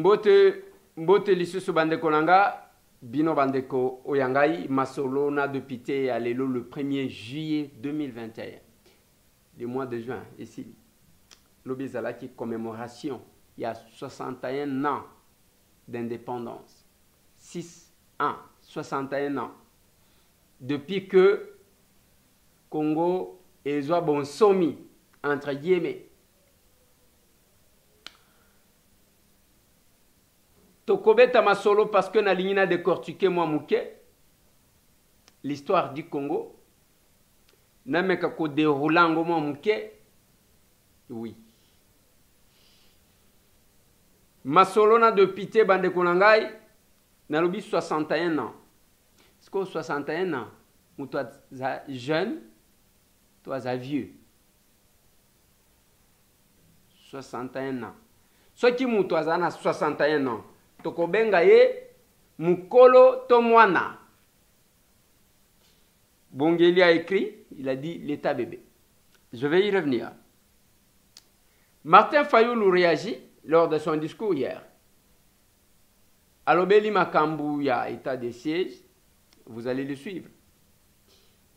Mbote lisusu bandeko nanga, bino bandeko oyangai, masolo na depuis à l'élo le 1er juillet 2021. Le mois de juin, ici. L'Obézala qui commémoration, il y a 61 ans d'indépendance. 6 ans, 61 ans. Depuis que Congo et Zoa bon somi, entre guillemets. Tokobeta masolo parce que na ligne na décortiqué moi mouké l'histoire du Congo. Na meka ko déroulango moi mouké. Oui. Masolo na de pité bande konangai na lobi 61 ans. Est-ce que 61 ans ou toi jeune, toi vieux. 61 ans. Ce qui mou toi na 61 ans. Tokobenga ye mukolo tomwana. Bongeli a écrit, il a dit l'état bébé. Je vais y revenir. Martin Fayoulou réagit lors de son discours hier. Alobeli makambu ya état de siège, vous allez le suivre.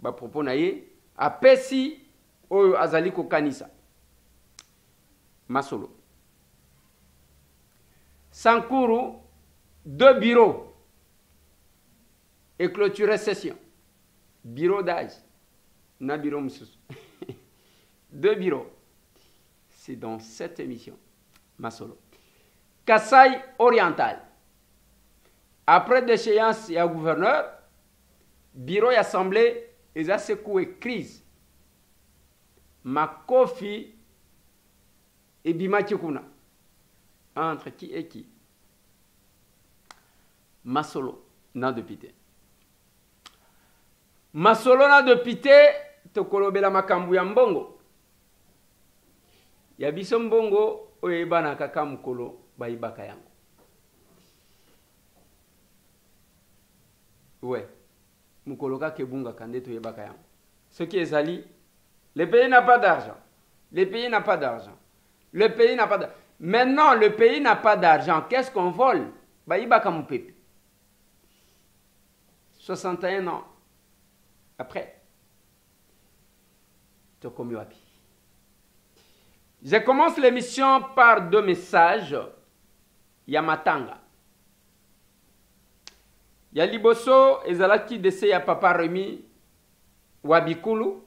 Ba propos na ye apesi oyo azali ko kanisa. Masolo. Sankuru, 2 bureaux et clôturer session. Bureau d'âge. Na bureau moussous. 2 bureaux. C'est dans cette émission. Masolo. Kasaï oriental. Après déchéance, il y a gouverneur. Bureau et assemblée, ils ont secoué crise. Makofi et Bimatikuna. Entre qui et qui? Masolo na de pité. Masolo na de pité, tokolobela makambu ya mbongo. Ya biso mbongo oyeba na kaka mukolo bayibaka yango. Ouais. Mukolo ka kebunga kande toyebaka yango. Ce qui est ali, le pays n'a pas d'argent. Le pays n'a pas d'argent. Le pays n'a pas d'argent. Maintenant, le pays n'a pas d'argent. Qu'est-ce qu'on vole? Baïbaka moupepe. 61 ans. Après. Tokomiwapi. Je commence l'émission par 2 messages. Yamatanga. Yaliboso ezalaki dese ya papa Rémi Wabikulu.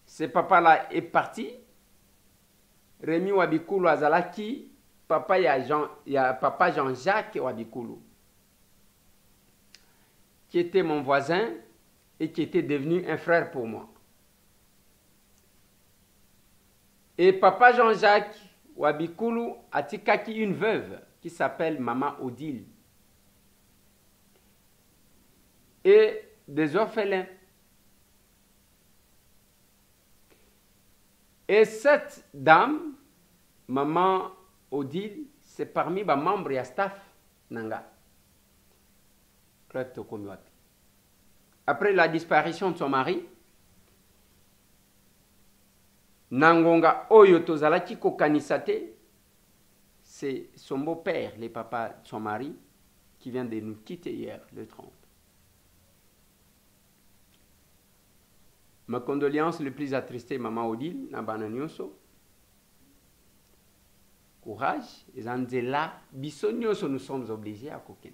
Ce papa-là est parti. Rémi Wabikulu azalaki papa papa Jean-Jacques Wabikulu, qui était mon voisin et qui était devenu un frère pour moi. Et papa Jean-Jacques Wabikulu a tikaki une veuve qui s'appelle Maman Odile et des orphelins. Et cette dame, Maman Odile, c'est parmi les membres et staff Nanga. Après la disparition de son mari, Nangonga Oyo Tozalaki Kokanisate, c'est son beau-père, le papa de son mari, qui vient de nous quitter hier, le 30. Ma condoléance le plus attristée, Maman Odile, Nabana Nyonso. Courage, et Zanzela, Bissonyoso, nous sommes obligés à kokende.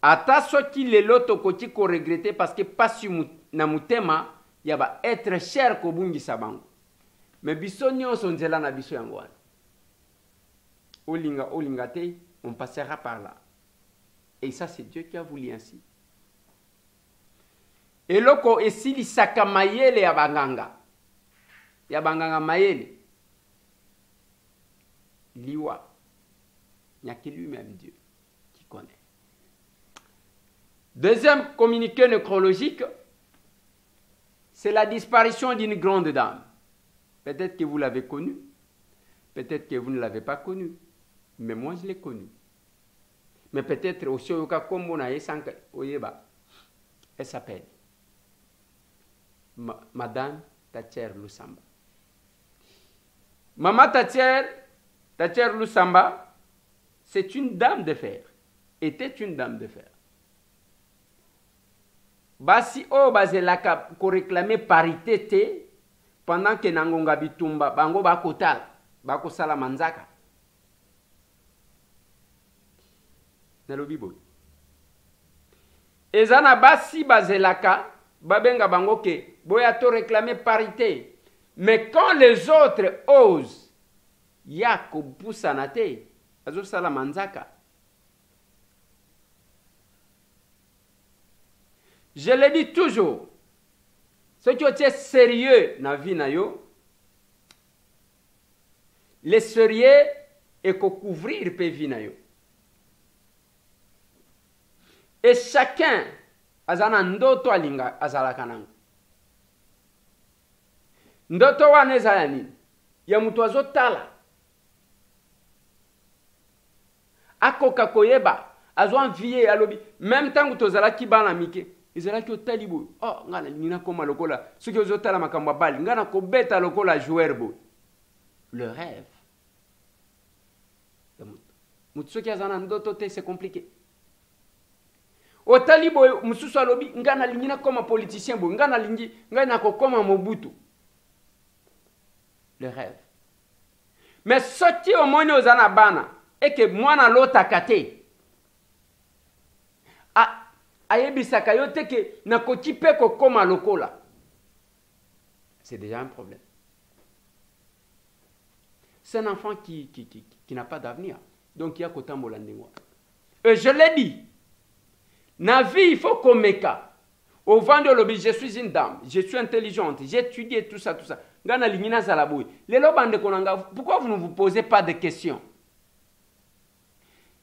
Ata soki lelo tokoti ko regretter parce que pas sur na mutema ya ba être cher ko bungi sabango. Mais Bissonyoso nzela na biso yango wana. Olinga te, on passera par là. Et ça c'est Dieu qui a voulu ainsi. Et loko esili saka mayele ya banganga. Ya banganga mayele. Liwa. Il n'y a que lui-même Dieu qui connaît. Deuxième communiqué nécrologique, c'est la disparition d'une grande dame. Peut-être que vous l'avez connue, peut-être que vous ne l'avez pas connue, mais moi je l'ai connue. Mais peut-être aussi, elle s'appelle Madame Tatière Lusamba. Maman Tatière Thatcher Lusamba, c'est une dame de fer. Était une dame de fer. Basi o bazelaka ko réclamer parité te pendant que Nangonga Bitumba bango bakotala bakosala manzaka. Nalobi boy. Ezana basi bazelaka babenga bango ke boya to réclamer parité. Mais quand les autres osent, ya ko poussana te azo sala manzaka. Je le dis toujours, ce qui est sérieux dans la vie, le sérieux est qu'on couvrir la vie. Et chacun a un ndoto alinga azalakanang. Ndoto wane zayani, ya mtu azotala. Akoka koyeba, azo envier alobi, même temps que tozala kibana mike. Ezalaki otali boy. Oh, ngana nina koma lokola. Soki ozotala makambo bali, ngana kobeta lokola joueur boy. Le rêve. Mutu soki azana ndoto te, c'est compliqué. Otali boy, mususu alobi, ngana lingina koma politicien boy, ngana lingi, ngana kokoma Mobutu. Le rêve. Mais soki omoni ozana bana, et que mwana lota kate. Ah, ayebisaka yo te ke nakoki pe kokoma lokola. C'est déjà un problème. C'est un enfant qui n'a pas d'avenir. Donc il y a kotambola ndengwa. Et je l'ai dit, na vie il faut qu'on meka. Au vent de l'objet, je suis une dame, je suis intelligente, j'ai étudié tout ça, tout ça. Ngana lingina zalaboui. Lelo bande konanga, pourquoi vous ne vous posez pas de questions?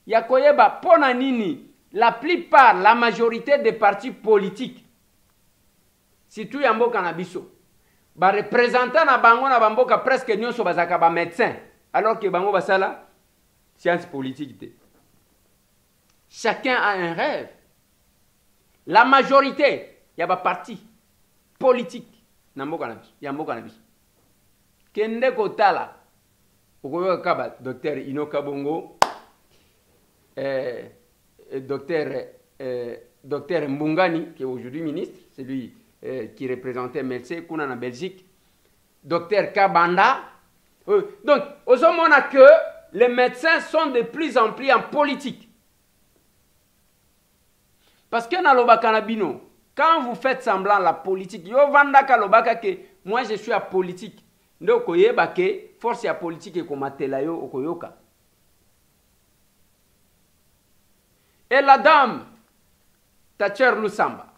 Yakoyeba pona nini? La plupart, la majorité des partis politiques, surtout Yamboka Nabiso, ba représentant na bango na bamboka presque nyonso bazaka ba médecin, alors que bango basala science politique. Chacun a un rêve. La majorité, il y a ba parti politique na mboka Nabiso, Yamboka Nabiso. Kende kotala, okoyo kaba docteur Inoka Bongo, docteur Mbungani, qui est aujourd'hui ministre, c'est lui qui représentait Mercé, Kuna en Belgique, docteur Kabanda. Donc, aux hommes, on a que les médecins sont de plus en plus en politique. Parce que dans le Bakanabino, quand vous faites semblant la politique, yo vanda kalobaka que moi je suis à politique. Donc, koyeba ke force à politique et komatela yo okoyoka. Et la dame, Thatcher Lusamba,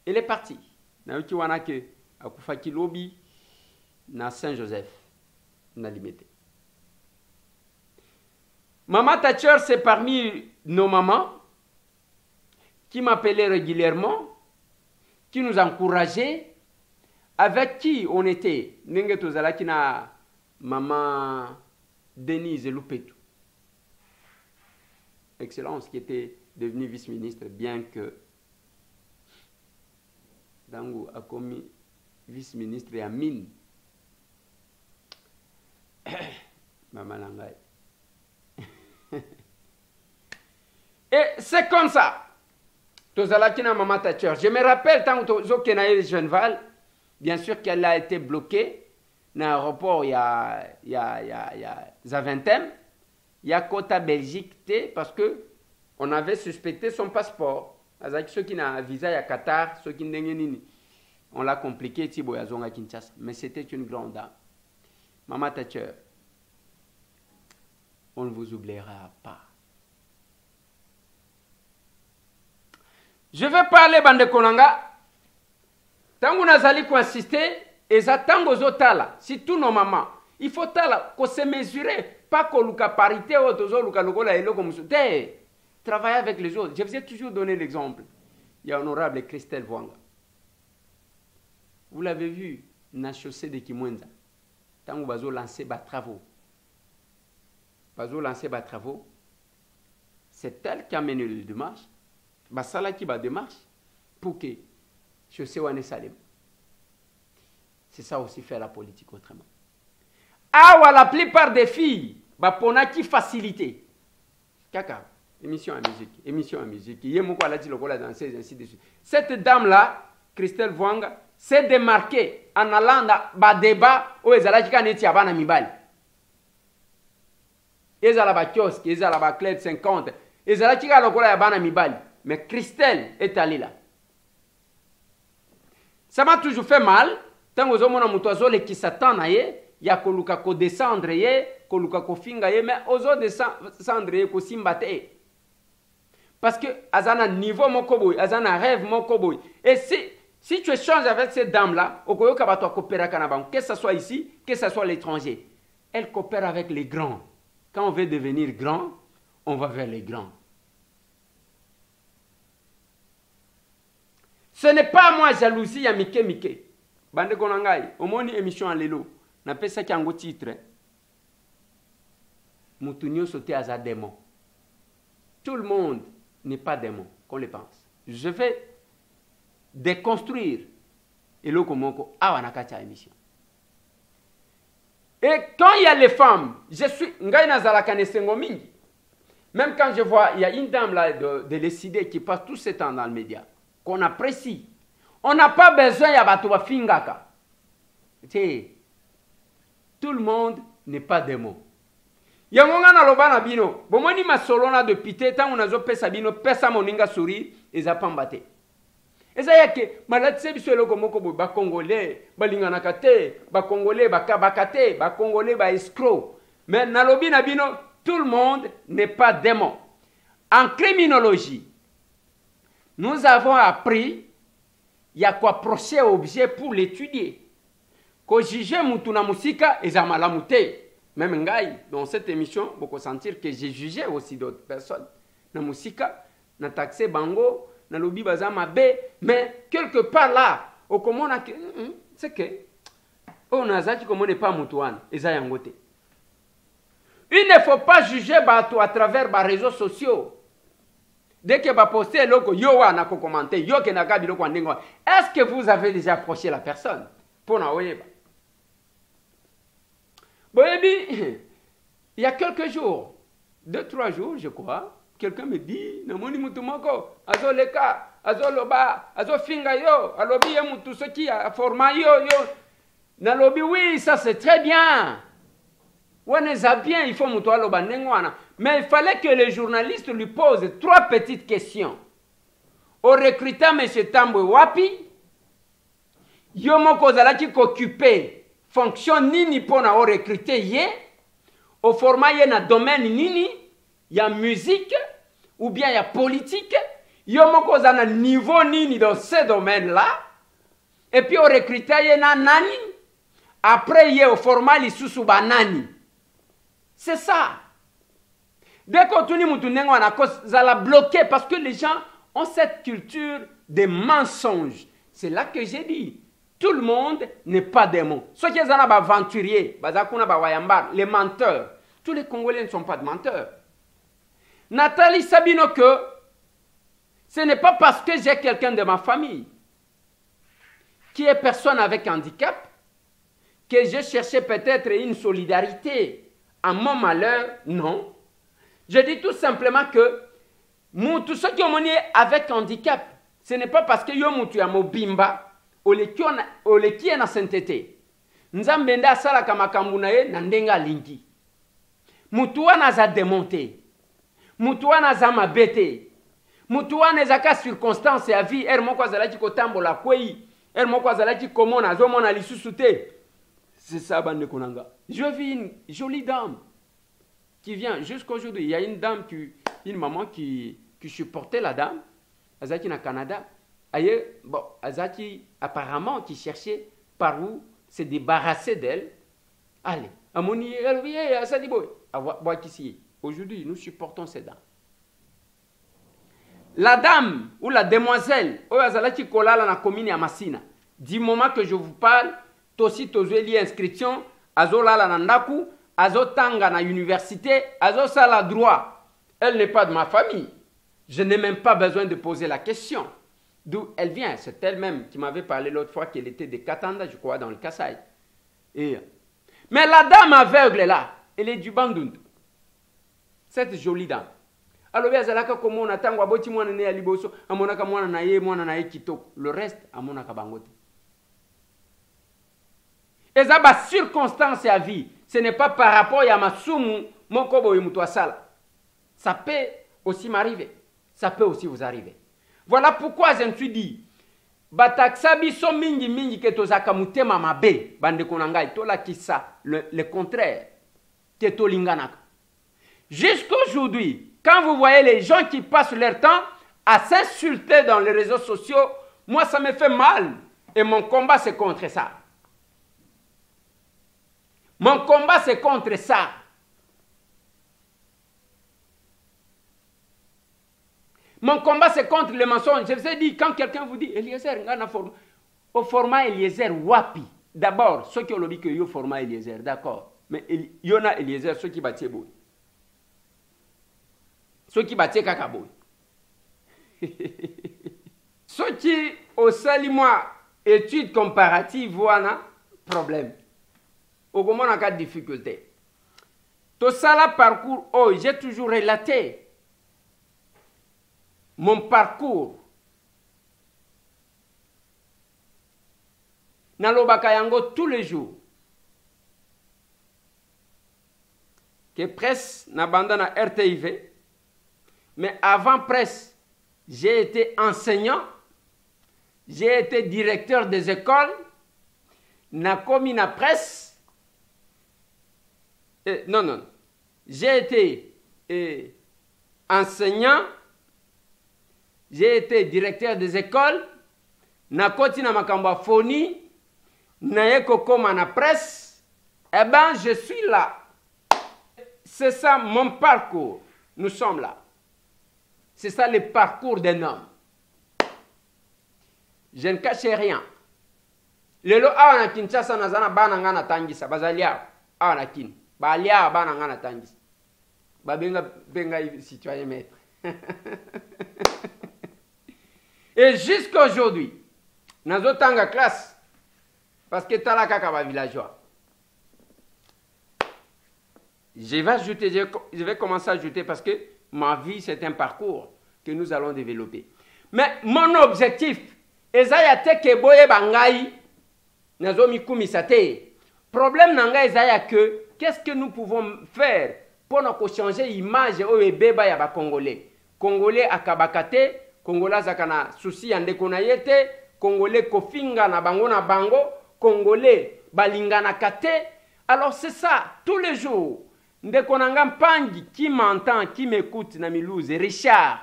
elle est partie. Na uki wana ke akufaki lobi na Saint-Joseph na limité. Maman Thatcher, c'est parmi nos mamans qui m'appelaient régulièrement, qui nous encourageaient, avec qui on était. Nenge tozalaki na maman Denise Lupetu. Excellence, qui était devenu vice-ministre, bien que Dango a commis vice-ministre et à mine. Maman Langai. Et c'est comme ça. Tozalakina Maman Thatcher. Je me rappelle, tant que Zokenaï Genval, bien sûr qu'elle a été bloquée dans l'aéroport il y a Zaventem. Il y a Kota Belgique, parce que on avait suspecté son passeport. Avec ceux qui n'ont un visa à Qatar, ceux qui n'ont on l'a compliqué, Tiboyazonga Kinshasa. Mais c'était une grande dame. Maman Thatcher, on ne vous oubliera pas. Je vais parler, Bande Konanga. Tant qu'on a zali qu'on insister, et ça tant aux autres, si tous nos mamans, il faut qu'on se mesurer. Pas que la parité ou travailler avec les autres. Je vous ai toujours donné l'exemple. Il y a l'honorable Christelle Wanga. Vous l'avez vu, dans la chaussée de Kimwenza. Tant que vous lancez des travaux. Vous lancez des travaux. C'est elle qui a mené les démarches. Basala qui va démarche pour que chaussée Wane Salem. C'est ça aussi faire la politique autrement. Ah, la plupart des filles bapona qui facilité. Kaka, émission à musique. Il y a beaucoup à la danseuse, ainsi de suite. Cette dame-là, Christelle Vwanga, s'est démarquée en allant dans le débat où elle a dit qu'elle était à Mibali. Elle a la kiosque, elle a la clé de 50. Elle a dit qu'elle était à Mibali. Mais Christelle est allée là. Ça m'a toujours fait mal. Tant que je suis qui s'attend à il y a koluka ko descendre koluka ko finga mais ozo descendre ko simbate. Parce que azana niveau moko boy, azana rêve moko boy. Et si tu échanges avec cette dame là, okoyoka ba to coopérer kanaban, que ce soit ici, que ce soit à l'étranger. Elle coopère avec les grands. Quand on veut devenir grand, on va vers les grands. Ce n'est pas moi jalousie ya mike. Bande konangai, omoni émission en lelo. Na pesa ki ango titre. Mutunyo sauté à sa démon. Tout le monde n'est pas démon, qu'on le pense. Je vais déconstruire eloko moko awanakacha émission. Et quand il y a les femmes, je suis ngai nazalaka nesengo mingi. Même quand je vois, il y a une dame là de décider qui passe tout ce temps dans le média, qu'on apprécie. On n'a pas besoin ya bato ba fingaka. Tout le monde n'est pas démon. Yangonga na loba na bino, bomoni masolona de pité tant on azo pesa bino pesa moninga sourire ezapambate. Eza yake malatse biso eloko moko bo ba congolais balingana kate, ba congolais bakabakate, ba congolais ba escroc. Mais na lobi na bino tout le monde n'est pas démon. En criminologie, nous avons appris il y a quoi procès objet pour l'étudier. Ko juger mutu na musika ezamala mute. Même ngai dans cette émission, beaucoup sentir que j'ai jugé aussi d'autres personnes. Na musika, na taxé bango, na lobi bazama be, mais quelque part là, au comment on c'est que on a zaki comme on n'est pas mutuan, ezayangote. Il ne faut pas juger bato à travers les réseaux sociaux. Dès que va poster loko yo wana ko commenter, yo ke nakabi loko ndengo. Est-ce que vous avez déjà approché la personne pour na oyeba? Il y a quelques jours, 2-3 jours, je crois, quelqu'un me dit, Namoni Mutumoko, Azo Leka, Azo Loba, Azo Finga yo, Alobi Yamutu Soki, Forma yo. Nalobi, oui, ça c'est très bien. On est bien, il faut Mutua Loba Nengwana. Mais il fallait que les journalistes lui posent 3 petites questions. Au recrutant M. Tambwe Wapi, Yomoko Zalaki occupé. Fonction nini pona o recruter ye au format ye na domaine nini ya musique ou bien ya politique yo moko za na niveau nini dans ce domaine là et puis au recruter ye na nani après ye au format li susu banani. C'est ça. Dès qu'on tourne mutu nengo na cause za la bloquer parce que les gens ont cette culture des mensonges. C'est là que j'ai dit. Tout le monde n'est pas démon. Ceux qui sont aventuriers, les menteurs, tous les Congolais ne sont pas de menteurs. Nathalie Sabino, que ce n'est pas parce que j'ai quelqu'un de ma famille qui est personne avec handicap que j'ai cherché peut-être une solidarité à mon malheur. Non. Je dis tout simplement que tous ceux qui ont avec handicap, ce n'est pas parce que yo mutu ya mobimba oleki na sainteté. Nzambe nda sala kama kambuna ye na ndenga lingi. Mutu wana za démonté. Mutu wana za mabete. Mutu wana zaka circonstance ya vie er moko azalaki kotambola kwei. Er moko azalaki komona azomona lisusu te. C'est ça bande konanga. Je vis une jolie dame qui vient jusqu'aujourd'hui. Il y a une dame une maman qui supportait la dame. Azaki na Canada. Ailleurs, bon, Azaki, apparemment, qui cherchait par où se débarrasser d'elle. Allez, Amoni, aujourd'hui, nous supportons ces dames. La dame ou la demoiselle, Azalaki Kolala na commune à Massina, du moment que je vous parle, Tosi Tozueli inscription, Azolala Nandaku, Azotanga na université, Azosala droit. Elle n'est pas de ma famille. Je n'ai même pas besoin de poser la question. D'où elle vient. C'est elle-même qui m'avait parlé l'autre fois qu'elle était de Katanda, je crois, dans le Kasaï. Mais la dame aveugle là, elle est du Bandundu. cette jolie dame. Alors, il y a comme on attend, aboti mwana ne aliboso, amonaka mwana na ye kitoko. Le reste, amonaka bangote. Et ça, bah, circonstance à vie. Ce n'est pas par rapport à ma soumou, mon kobo et moutoisala. Ça peut aussi m'arriver. Ça peut aussi vous arriver. Voilà pourquoi je me suis dit, bataksa biso mingi mingi ke tozaka mutema mabe, bande konangai, tola kisa, le contraire, ke tolinganaka. Jusqu'aujourd'hui, quand vous voyez les gens qui passent leur temps à s'insulter dans les réseaux sociaux, moi ça me fait mal. Et mon combat c'est contre ça. Mon combat c'est contre ça. Mon combat c'est contre les mensonges. Je vous ai dit, quand quelqu'un vous dit, Eliezer, au format Eliezer, wapi. D'abord, ceux qui ont dit que yo format Eliezer, d'accord. Mais il y en a Eliezer, ceux qui battent beau. Ceux qui battent kakabou. Ceux qui, au salimois, études comparatives, voilà, problème. Au moment où on a cas de difficulté. Tout ça, là, parcours, oh, j'ai toujours relaté mon parcours. Nalobaka yango tous les jours. Que presse n'a bandana RTIV. Mais avant presse, j'ai été enseignant. J'ai été directeur des écoles. Na commis na presse. Non. J'ai été enseignant. J'ai été directeur des écoles. Na koti na makamba foni. Na yeko koma na presse. Eh ben, je suis là. C'est ça mon parcours. Nous sommes là. C'est ça le parcours d'un homme. Je ne cache rien. Lelo awa na Kinshasa nazana bana ngana tangisa. Bazalia awa na kin. Balia bana ngana tangisa. Benga citoyen maître. Et jusqu'à aujourd'hui, nazo tanga classe. Parce que tala kaka ba villageois. Je vais commencer à ajouter parce que ma vie, c'est un parcours que nous allons développer. Mais mon objectif, ezayate ke boye bangai, nazomi kumisate. Problème nanga ezaya que, qu'est-ce que nous pouvons faire pour nous changer l'image au beba ya ba Congolais. Congolais akabakate, Congolais zakana souci yande konayete, Congolais kofinga na bango, Congolais balingana kate. Alors c'est ça, tous les jours. Ndekonanga Mpangi qui m'entend, qui m'écoute na Milouze, Richard.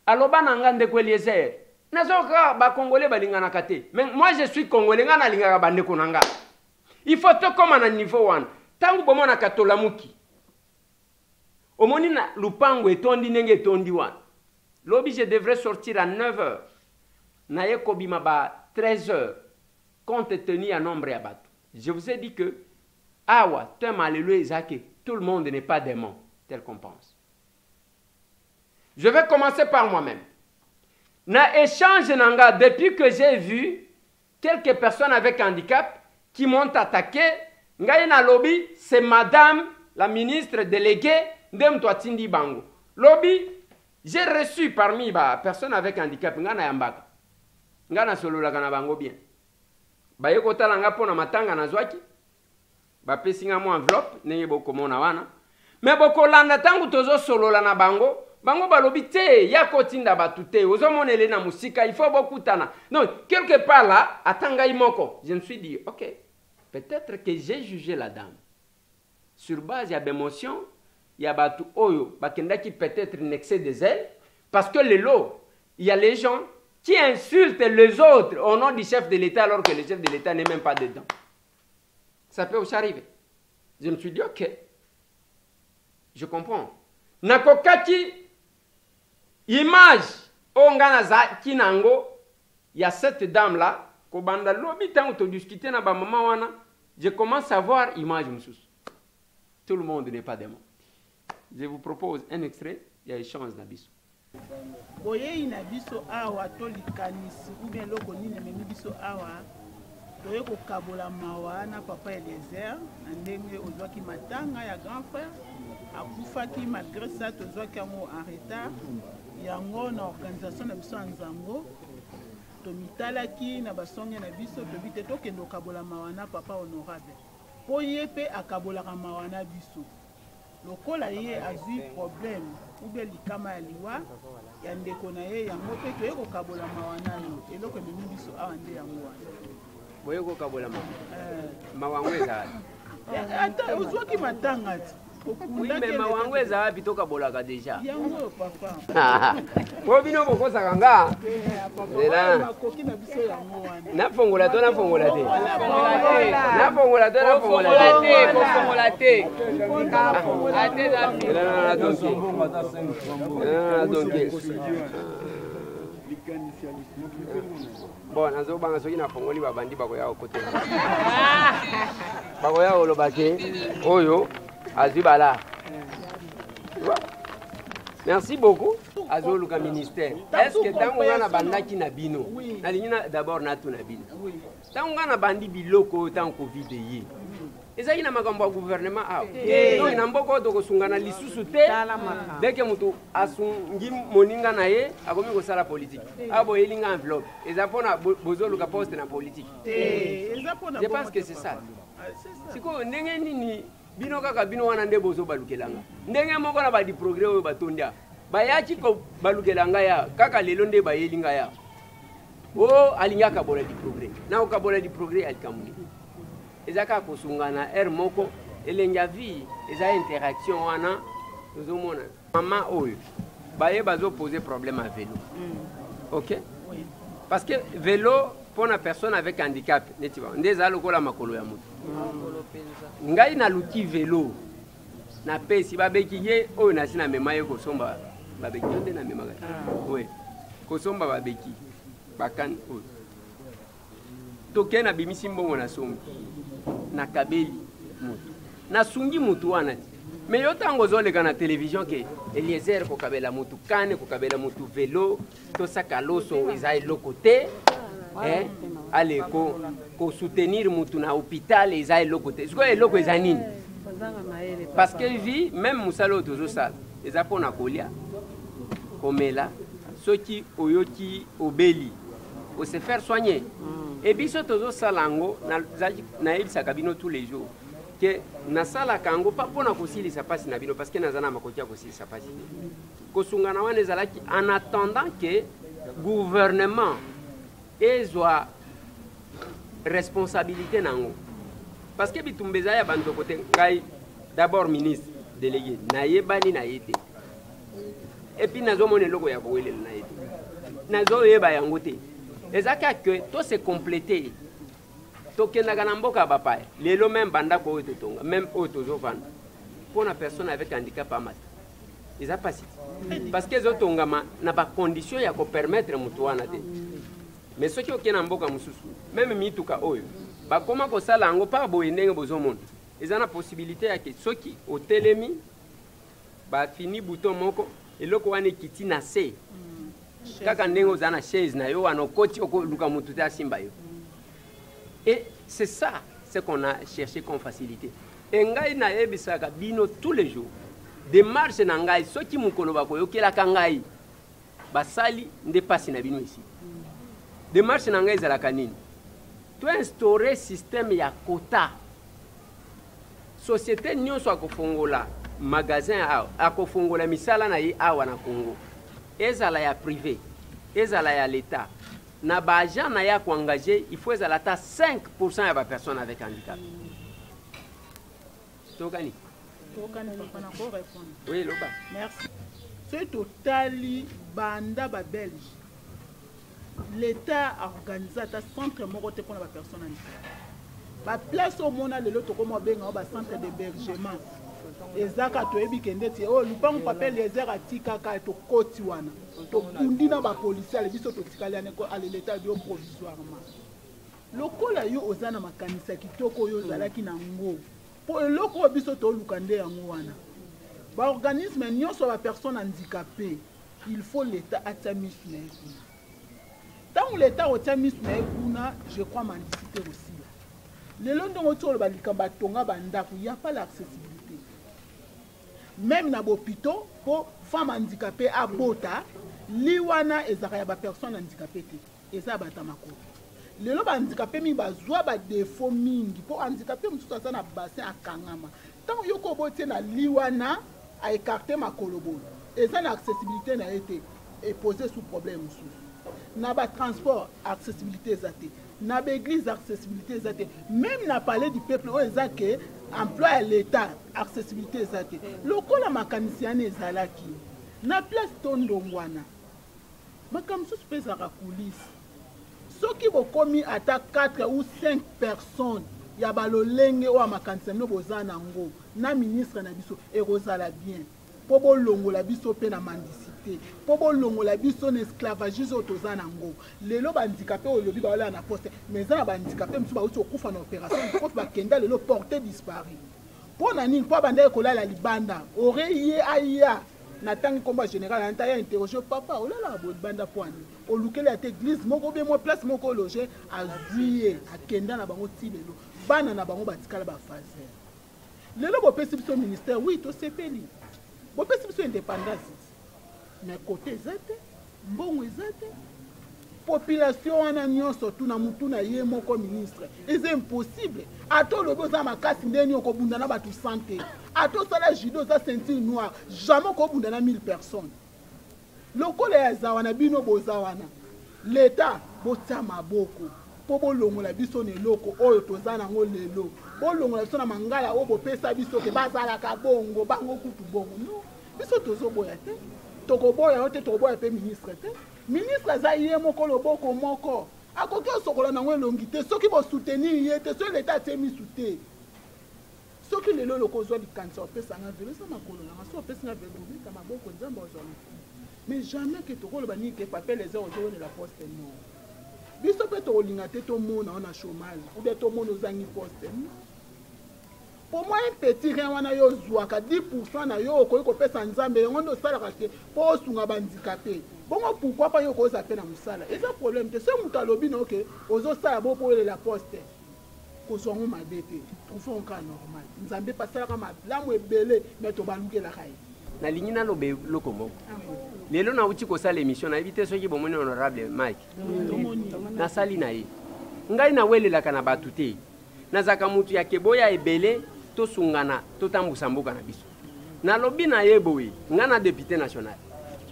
Aloba nanga ndeko Eliezer. Nazoka ba Congolais balingana kate. Mais moi je suis Congolais ngana lingaka ba ndeko nanga. Il faut to comme na niveau 1. Tangu bomona katola muki. Omoni na lupango etondi nenge etondi wan. Lobi je devrais sortir à 9h. Na yekobima ba 13h. Compte tenu à nombre ya bato. Je vous ai dit que awa, tout le monde n'est pas démon, tel qu'on pense. Je vais commencer par moi-même. Na échange nanga, depuis que j'ai vu quelques personnes avec handicap qui m'ont attaqué, ngai na lobby, c'est madame la ministre déléguée Ndem Toatindi Bango. Lobby, j'ai reçu parmi les personnes avec handicap, ngana yambaka. Ngana solo la kana bango bien. Bayeko talanga pona matanga na zwaki. Bapesi nga mo enveloppe nenge bokomona wana. Mais bokolanda tangu tozo solola na bango balobi te ya kotinda batute ozomonele na musika il faut bokutana. Non, quelque part là atanga imoko. Je me suis dit OK, peut-être que j'ai jugé la dame sur base ya d'émotion, ya batu oyo bakendaki peut-être nexé des ailes parce que le lot, il y a les gens qui insultent les autres au nom du chef de l'État alors que le chef de l'État n'est même pas dedans. Ça peut aussi arriver. Je me suis dit, OK, je comprends. Nakokaki, image, ongana za kinango, il y a cette dame-là, kobanda lobi tango to discuter na ba maman wana, je commence à voir image msous. Tout le monde n'est pas démon. Je vous propose un extrait, il y a échange na biso. Boye ina biso awa to likanisi ou bien loko nini memi biso awa. toye kokabola mawa na papa Eliezer na ndenge ozwaki matanga ya grand frère akufaki malgré ça tozwaki yango en retard yango na organisation na biso ya nzango tomitalaki na basonge na biso tobi te tokende okabola mawa na papa honorable po ye mpe akabolaka mawa na biso lokola ye azwi problème ou bien likama ya liwa ya ndeko na ye yango mpe toye kokabola mawa na yo eloko ememi biso awa nde yango wana boye kokabola mawa yango ezala ata ozwaki matanga ti oui, mais mawa yango ezala wapi tokabolaka deja yango papa po bino bokosaka nga makoki na biso yango wana nafongola to nafongola te nafongola to nafongola te bon nazobanga soki nafongoli babandi bakoya kokotela bakoya koloba ke oyo azwi bala. Merci beaucoup. Azoluka ministère. Est-ce que tant qu'on a bandaki na bino, na lingina d'abord na tu na bino. Tant qu'on a bandi biloko tant Covid yi. Eza ina makambo gouvernement a. No ina mboko to kosungana lisusu te. Dès que mutu asungi moninga na ye, akomi ko sala politique. Abo elinga enveloppe. Eza pona bozoluka poste na politique. Je pense que c'est ça. Siko ndenge nini bino kaka bino wana nde bozo balukelanga ndenge moko na ba di progrès oyo batondia bayaki ko balukelanga ya kaka lelo nde bayelinga ya o alinga ka bola di progrès na o ka bola di progrès alikamuni ezaka kosungana moko elenga vie eza interaction wana tozomona mama oyo baye bazo poser problème à vélo. OK, parce que vélo pour une personne avec handicap, ndeza lokola makolo ya mutu. Ngai na luki vélo. Na pesi babeki ye oyo na sina mema ye kosomba babeki onde na mema ga. Oui. Kosomba babeki. Bakan oyo. Toke na bimisi mbongo na sombi. Na kabeli mutu. Na sungi mutu wana. Mais yo tango zoleka na télévision ke Eliezer ko kabela mutu kane ko kabela mutu vélo to sakaloso eza elokote. Allez, ko soutenir mutu na hôpital eza eloko te. Siko eloko eza nini? Parce que vie même musalo tozo sala. Eza pona kolia. Komela soki oyoki obeli. O se faire soigner. Et biso tozo salango na ebisa kabino tous les jours. Que na sala kango pa pona kosili sa passe na bino parce que nazana makotia kosili sa passe. Kosungana wana ezalaki en attendant que gouvernement ezwa responsabilité nango parce que bitumbeza ya bando côté ngai d'abord ministre délégué na yebani na yete et puis nazo mona loko ya bowelela na yete nazo yeba yango te ezaka que to se compléter to kenaka na mboka bapa lelo même banda ko totonga même otozo vanda pour une personne avec handicap amat eza pas si parce que zotongama na ba condition ya ko permettre mutu wana te. Mais ce qui est en boka mususu, même mituka oyo, ba koma ko sala ngo pa boye ndenge bozomona. Eza na possibilité ya ke soki o telemi ba fini bouton moko eloko wana kiti na se. Kaka ndenge ozana chaise na yo wana koti okoluka mutu ta simba yo. Et c'est ça ce qu'on a cherché comme facilité. Et ngai na ebisaka bino tous les jours. Démarche na ngai soki mukolo bako yokela kangai basali nde pasi na bino ici. Démarche na ngai ezalaka nini? To instaurer système ya quota. Société nyonso akofongola magasin akofongola misala na ye awa na Congo. Ezala ya privé, ezala ya l'État. Na ba agent na ya ko engager, il faut ezala ta 5% ya ba personnes avec handicap. Tokani. Tokani papa na ko répondre. Oui, loba. Merci. C'est totali banda ba Belge. L'État a organisé un centre pour les personnes handicapées. La place au monde, le centre d'hébergement. Et ça, quand tu es bien, tu es papa les airs à Tikaka et au Kotiwana. Tu es un policier, les biso à l'État provisoirement. Le col a eu aux ana makanisa qui toko yo zalaki na ngo. Pour le loco biso to lukande ya ngwana. Ba organisme nyonso ba personne handicapée, il faut l'État atamisme. Tant que l'État a mis je crois, mendicité aussi. lelo ndongo tolo balikamba tonga bandako, il y a pas l'accessibilité. Même na bopito pour femme handicapée à bota, liwana ezaka ya ba personne handicapée te. Eza batamako. Lelo ba handicapé mi bazwa ba défaut mingi pour handicapé mususu aza na bassin akangama. Tant yoko bote na liwana a écarter ma kolobolo. Eza na accessibilité na été et poser sous problème mususu. Na ba transport accessibilité ezate. Na ba église accessibilité ezate. Même na palais du peuple o ezake emploi à l'état accessibilité ezate. Lokola makanicien ezalaki. Na place tondongwana. Makamsu pesa ka coulisse. Ceux qui vont commis à 4 ou 5 personnes, il y a balolenge ou amakanisa no bozana ngo na ministre na biso et rozala bien. Pobo longo la biso pe na mendicité. Pobo longo la biso na esclavagisme otozana ngo. Lelo ba handicapé o lobi ba wala na poste. Mais ça ba handicapé msu ba uti okufa na opération, il ba kenda lelo porté disparu. Pona nini po banda ekola la libanda. Oreille aya na tangi combat général anta ya interroger papa o la bo banda poani. O lukele ate église moko be mo place moko loger a juillet a kenda na bango tilelo. Bana na bango batikala ba fazer. Lelo bo pesi biso ministère oui to sepeli. Bo pesi biso indépendance. Mais côté zate, mbongo zate. Population wana nyonso tuna mutu na ye moko ministre. C'est impossible. Ato lobo za makasi ndeni okobunda na batu santé. Ato sala judo za ceinture noire. Jamais okobunda na 1000 personnes. Lokola ya zawana bino bozawana. L'État botia maboko. Po bolongola biso ne loko oyo tozana ngo lelo. Bolongola biso na mangala o bopesa biso ke bazala ka bongo bango kutu bongo. Non. Biso tozoboya te. Tokoboya te tokoboya pe ministre te. Ministre za yé moko loboko moko. Akoki osokola na ngo longi te. Soki bo soutenir yé te so l'État te mi souté. Soki lelo loko zo di kansa opesa nga velo sa makolo na so opesa nga velo bi kama boko nzamba ozona. Mais jamais que tokolo bani ke papel les heures de la poste non. Biso pe to linga te to mona on a chômage ou bien to mona ozangi poste. Pour moi un petit rien wana yo zwaka 10% na yo ko pesa nzambe ngondo sala ka po sunga bandicapé. Bongo pourquoi pas yo ko za pe na musala. Et ça problème te ce muta lobi na OK ozo sala bo po la poste. Ko so ngo mabete. Trouve un cas normal. Nzambe pasala ka malamu ebele mais to balukela kai. Na lingina lobe lokomo. Lelo na uti ko sala émission na éviter ceux qui bon moni honorable Mike. Na sali na ye. Ngai na welela kana batute. Na zaka mutu ya keboya ebele to sungana to tambusa mboka na biso. Na lobi na ye boyi ngana député national.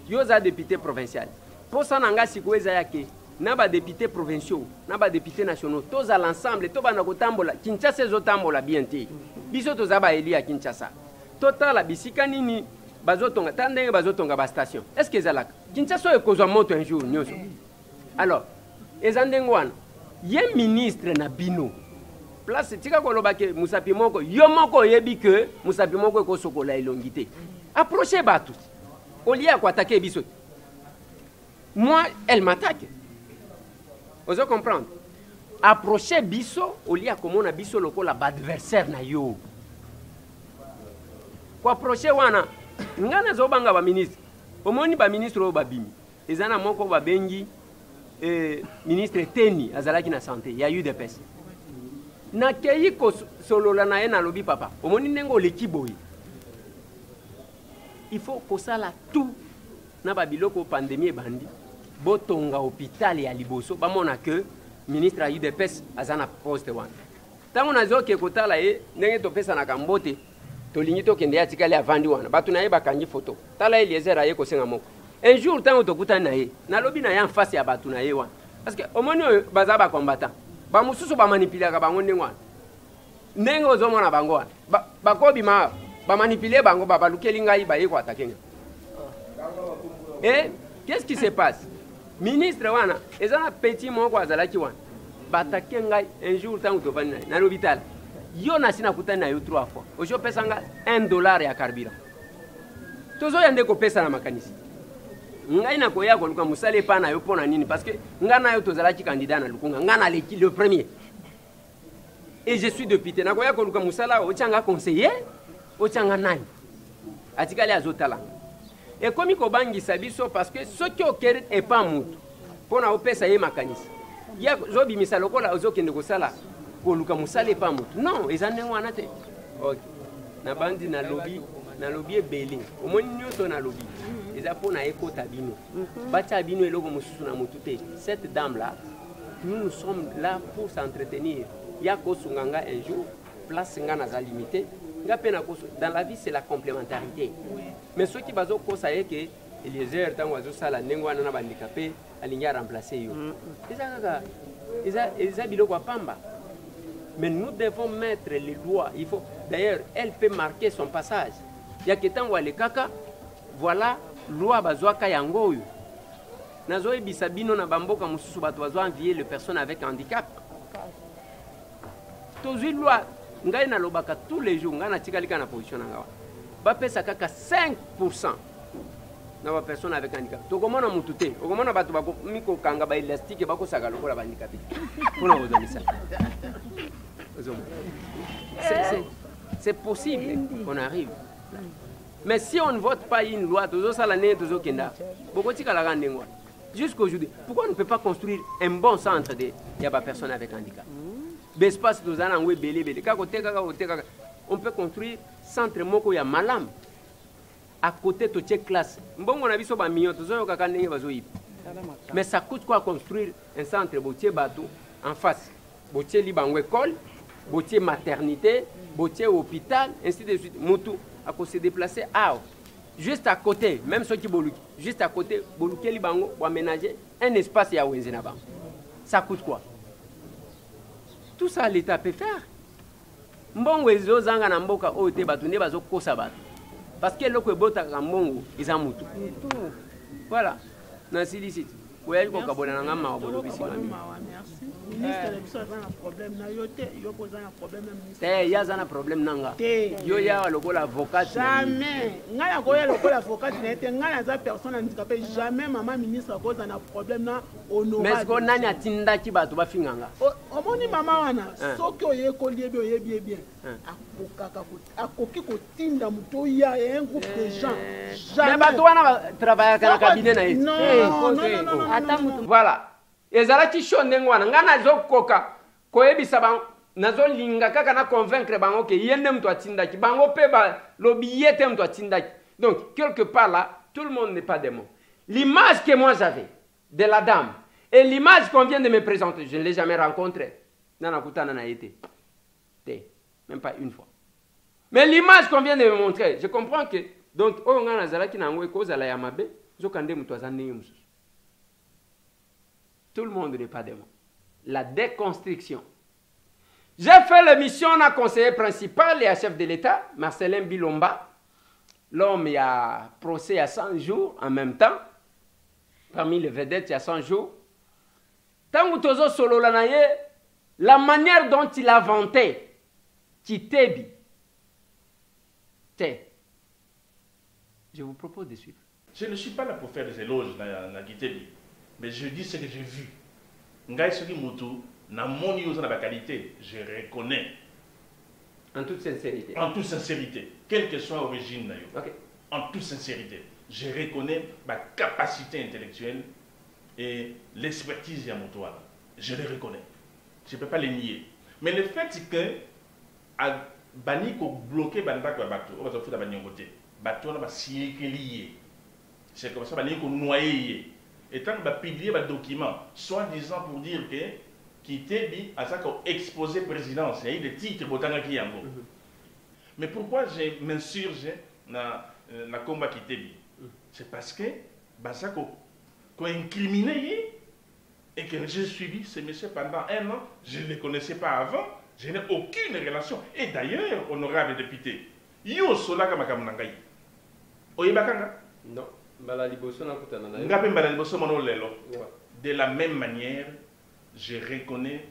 Yo za député provincial. Posa na nga sikuweza yake na ba député provinciaux, na ba député nationaux, tous à l'ensemble to bana ko tambola Kinshasa zo tambola bien te. Biso to za ba eli ya Kinshasa. Total bisika nini bazotonga tandenge bazotonga ba station. Est-ce que ezalaka Kinshasa ekozwa moto un jour nyoso. Alors, ezandengwana ye ministre na bino. Place tika koloba ke musapi moko yo moko yebi ke musapi moko ko sokola elongité. Approchez batu. Au lieu à attaquer biso. Moi, elle m'attaque. Vous comprenez? Approchez biso au lieu à comme on a biso lokola adversaire na yo. Kwa approcher wana ngana zo banga ba ministre. Omoni ba ministre o babimi. Ezana moko ba bengi ministre Teni azalaki na santé. Il y a eu des personnes. Na keyi ko solola na ena lobi papa. Omoni nengo lekiboyi. Il faut que ça là tout na ba biloko pandémie bandi. Botonga hôpital ya liboso ba mona que ministre a eu des personnes azana poste wana. Tango na zo ke kotala ndenge to pesa na kambote. Tolingi to kende ya tikali avandi wana. Batu na ye bakangi photo. Tala Eliezer aye ko senga moko. Un jour tango to kuta na ye. Na lobi na ya en face ya batu na ye wana. Parce que omoni baza ba combattant. Ba mususu ba manipuler ka bango ndengwana. Nengo zo mona bango wana. Ba ko bima ba manipuler bango ba balukeli ngai ba ye ko attaquer. Et qu'est-ce qui se passe? Ministre wana ezana petit moko azalaki wana. Ba attaquer ngai un jour tango to bana na l'hôpital. Yo na sina kutana yo 3 fois. Ojo pesa nga $1 ya carburant. Tozo yande ko pesa na makanisi. Ngai na koya ko luka musale pa na yo pona nini parce que ngana yo tozala ki candidat na lukunga ngana le premier. Et je suis député na koya ko luka musala o changa conseiller o changa nani. Atikali azotala. Et comme ko bangi sabiso parce que ce qui au cœur est pas mutu. Pona o pesa ye makanisi. Ya zo bimisa lokola ozo kende ko sala koluka musale pa mutu. Non, ezande wana te. OK. Na bandi na lobby ebele. Omoni nyoso na lobby. Eza po na ekota bino. Bacha bino eloko mususu na mutu te. Cette dame là, nous sommes là pour s'entretenir. Ya kosunganga un jour, place nga na limitée. Nga pena koso. Dans la vie c'est la complémentarité. Mais ceux qui bazo kosa yeke Eliezer tango azo sala nengo wana na bandikapé alinga remplacer yo. Eza biloko pamba. Mais nous devons mettre les lois. Il faut. D'ailleurs, elle peut marquer son passage. Il y a que tango le kaka, voilà loi bazwaka yango yo. Nazo ebisa bino na bamboka mususu bato bazo envier les personnes avec handicap. Tozui loi ngai na lobaka tous les jours ngana tikalika na position nga. Ba pesa kaka 5% na ba personne avec handicap. To komona mutu te. Okomona bato bako miko kanga ba élastique bako saka lokola ba handicapé. Pona ozamisa. C'est possible qu'on arrive. Mais si on ne vote pas une loi, jusqu'aujourd'hui, pourquoi on ne peut pas construire un bon centre de personnes avec handicap? On peut construire un centre moko ya malam à côté de cette classe. Mais ça coûte quoi construire un centre en face? Botier libango école, botier maternité, botier hôpital, ainsi de suite. Moutou a se déplacer juste à côté, même ceux qui boluki, juste à côté, boluki libango pour aménager un espace ya wenzenaba. Ça coûte quoi? Tout ça l'État peut faire. Mbongo ezo zanga na mboka o te batu ne bazo kosa batu. Parce que loko bota ka mbongo eza mutu. Voilà. Na silicite. Merci. Ministre de l'Éducation a un problème. Il y a un problème. Il y a l'avocat. Jamais. Il y a l'avocat. Il y a personne handicapée. Jamais maman ministre a un problème. Mais est-ce qu'on a un tinda qui va tout finir? Au maman, ce qui est collier bien. À coquille tinda muto il y a un groupe de gens. Mais tu travailles dans le cabinet. Non. Voilà. Ezalaki shonde ngwana ngana zokoka koyebisa ba nazo linga kaka na convaincre bango ke yende mtu atindaki bango pe ba lobiyete mtu atindaki. Donc quelque part là, tout le monde n'est pas démon. L'image que moi j'avais de la dame et l'image qu'on vient de me présenter, je ne l'ai jamais rencontrée. Nana kutana na été. Même pas une fois. Mais l'image qu'on vient de me montrer, je comprends que donc o ngana zalaki na ngwe ko zala ya mabe, zokande mtu azande mususu. Tout le monde n'est pas démon. La déconstruction. J'ai fait l'émission à conseiller principal et à chef de l'État, Marcelin Bilomba. L'homme y a procès à 100 jours en même temps. Parmi les vedettes, il y a 100 jours. Tant que solo la manière dont il a vanté, Kitebi, je vous propose de suivre. Je ne suis pas là pour faire des éloges dans Kitebi. Mais je dis ce que j'ai vu. Ngai soki mutu na moni oza na ba qualité, je reconnais. En toute sincérité. En toute sincérité, quelle que soit l'origine na yo. Okay. En toute sincérité, je reconnais ma capacité intellectuelle et l'expertise ya mutu wana. Je les reconnais. Je ne peux pas les nier. Mais le fait que a bani ko bloquer bandako bato, on va se foutre bani ngote. Bato na ba siekelié. C'est comme ça bani ko noyer. Et tant que publier des documents, soi-disant pour dire que Kitebi a ça exposé présidence, il y a eu des titres qui yango. Mais pourquoi je m'insurge dans le combat Kitebi? C'est parce que ça qu'on incriminé et que j'ai suivi ce monsieur pendant 1 an, je ne le connaissais pas avant, je n'ai aucune relation. Et d'ailleurs, honorable député, yo sola kama kamunangai. Oyebakanga? Non. De la même manière, je reconnais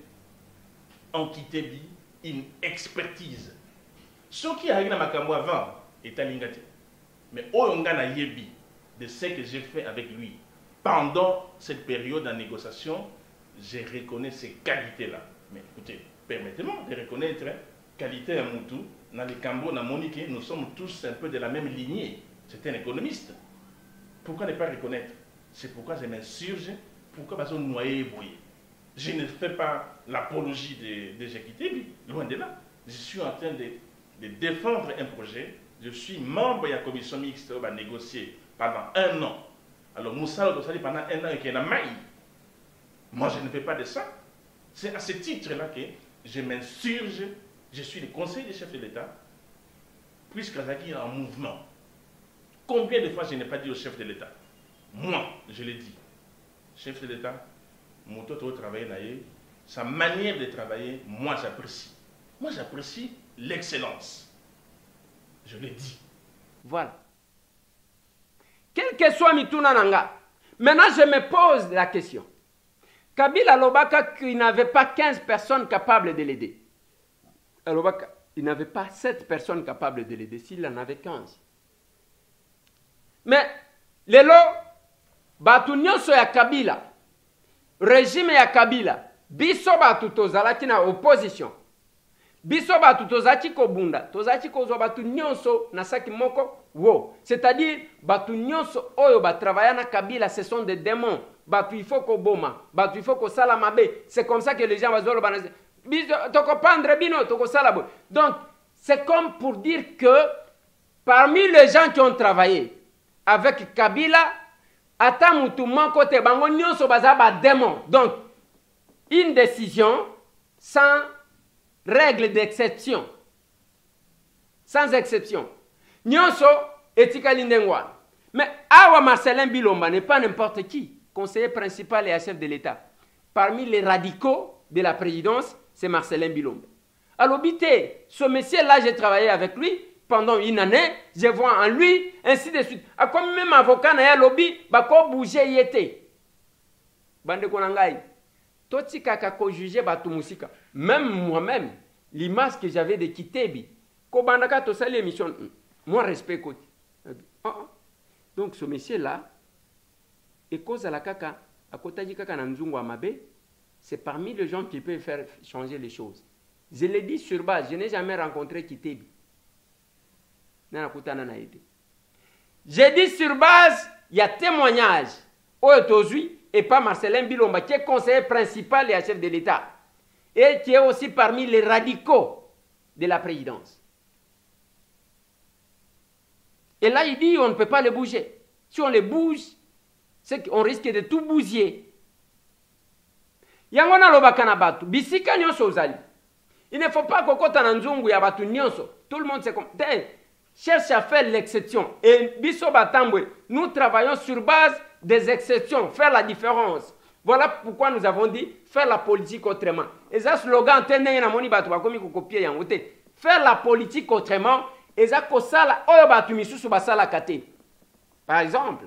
en Kitebi une expertise. Ce qui a réglé ma camo avant est à l'ingati. Mais Oyongana Yebi, de ce que j'ai fait avec lui pendant cette période de négociation, je reconnais ces qualités-là. Mais écoutez, permettez-moi de reconnaître qualité à Moutou, dans les Cambo, dans Monique, nous sommes tous un peu de la même lignée. C'est un économiste. Pourquoi ne pas reconnaître? C'est pourquoi je m'insurge, pourquoi parce qu'on noyé et brouillé. Je ne fais pas l'apologie de Jekitebi, loin de là. Je suis en train de défendre un projet. Je suis membre de la commission mixte qui va négocier pendant 1 an. Alors, Moussa Dosali pendant 1 an et qu'il y a maille. Moi, je ne fais pas de ça. C'est à ce titre-là que je m'insurge. Je suis le conseiller des chefs de l'État, puisqu'Azaki est en mouvement. Combien de fois je n'ai pas dit au chef de l'État? Moi, je l'ai dit. Chef de l'État, mon taux de travail, sa manière de travailler, moi j'apprécie. Moi j'apprécie l'excellence. Je l'ai dit. Voilà. Quel que soit Mituna Nanga, maintenant je me pose la question. Kabila Lobaka, qui n'avait pas 15 personnes capables de l'aider. Lobaka, il n'avait pas 7 personnes capables de l'aider, s'il en avait 15. Mais, lelo, batu nyonso ya Kabila, régime ya Kabila, biso batu tozalaki na opposition. Biso batu tozalaki kobunda, tozalaki kozwa batu nyonso na saki moko, wo. C'est-à-dire, batu nyonso oyo batravailla na Kabila, ce sont des démons. Batu il faut koboma, batu il faut kosala mabe. C'est comme ça que les gens vont dire, biso toko pendre bino, toko sala bo. Donc, c'est comme pour dire que parmi les gens qui ont travaillé avec Kabila, ata mutu manko te bango nyonso baza ba démon. Donc, une décision sans règle d'exception. Sans exception. Nyonso etikali ndengwa. Mais Awa Marcelin Bilomba n'est pas n'importe qui. Conseiller principal et chef de l'État. Parmi les radicaux de la présidence, c'est Marcelin Bilomba. Alors, bité, ce monsieur-là, j'ai travaillé avec lui pendant 1 année, je vois en lui, ainsi de suite. A comme même avocat na ya lobby, bako bouger yete. Bande konangai. Toti kaka ko juger batu musika. Même moi-même, l'image que j'avais de Kitebi, ko bandaka to sali émission, moi respect côté. Donc ce monsieur-là, et cause à la kaka, à kotaji kaka na nzungu amabe, c'est parmi les gens qui peuvent faire changer les choses. Je l'ai dit sur base, je n'ai jamais rencontré Kitebi. J'ai dit sur base, il y a témoignage au Tozui et pas Marcelin Bilomba, qui est conseiller principal et chef de l'État, et qui est aussi parmi les radicaux de la présidence. Et là, il dit on ne peut pas les bouger. Si on les bouge, c'est qu'on risque de tout bousiller. Yangona lobakana batu, bisika nyonso ozali. Il ne faut pas kokota na nzungu ya batu nyonso. Tout le monde sait comme cherche à faire l'exception. Et biso batambwe, nous travaillons sur base des exceptions, faire la différence. Voilà pourquoi nous avons dit faire la politique autrement. Et ça slogan tene na moni batu bakomi ko copier yangote. Faire la politique autrement, et ça kosala oyo batu misusu basala kate. Par exemple,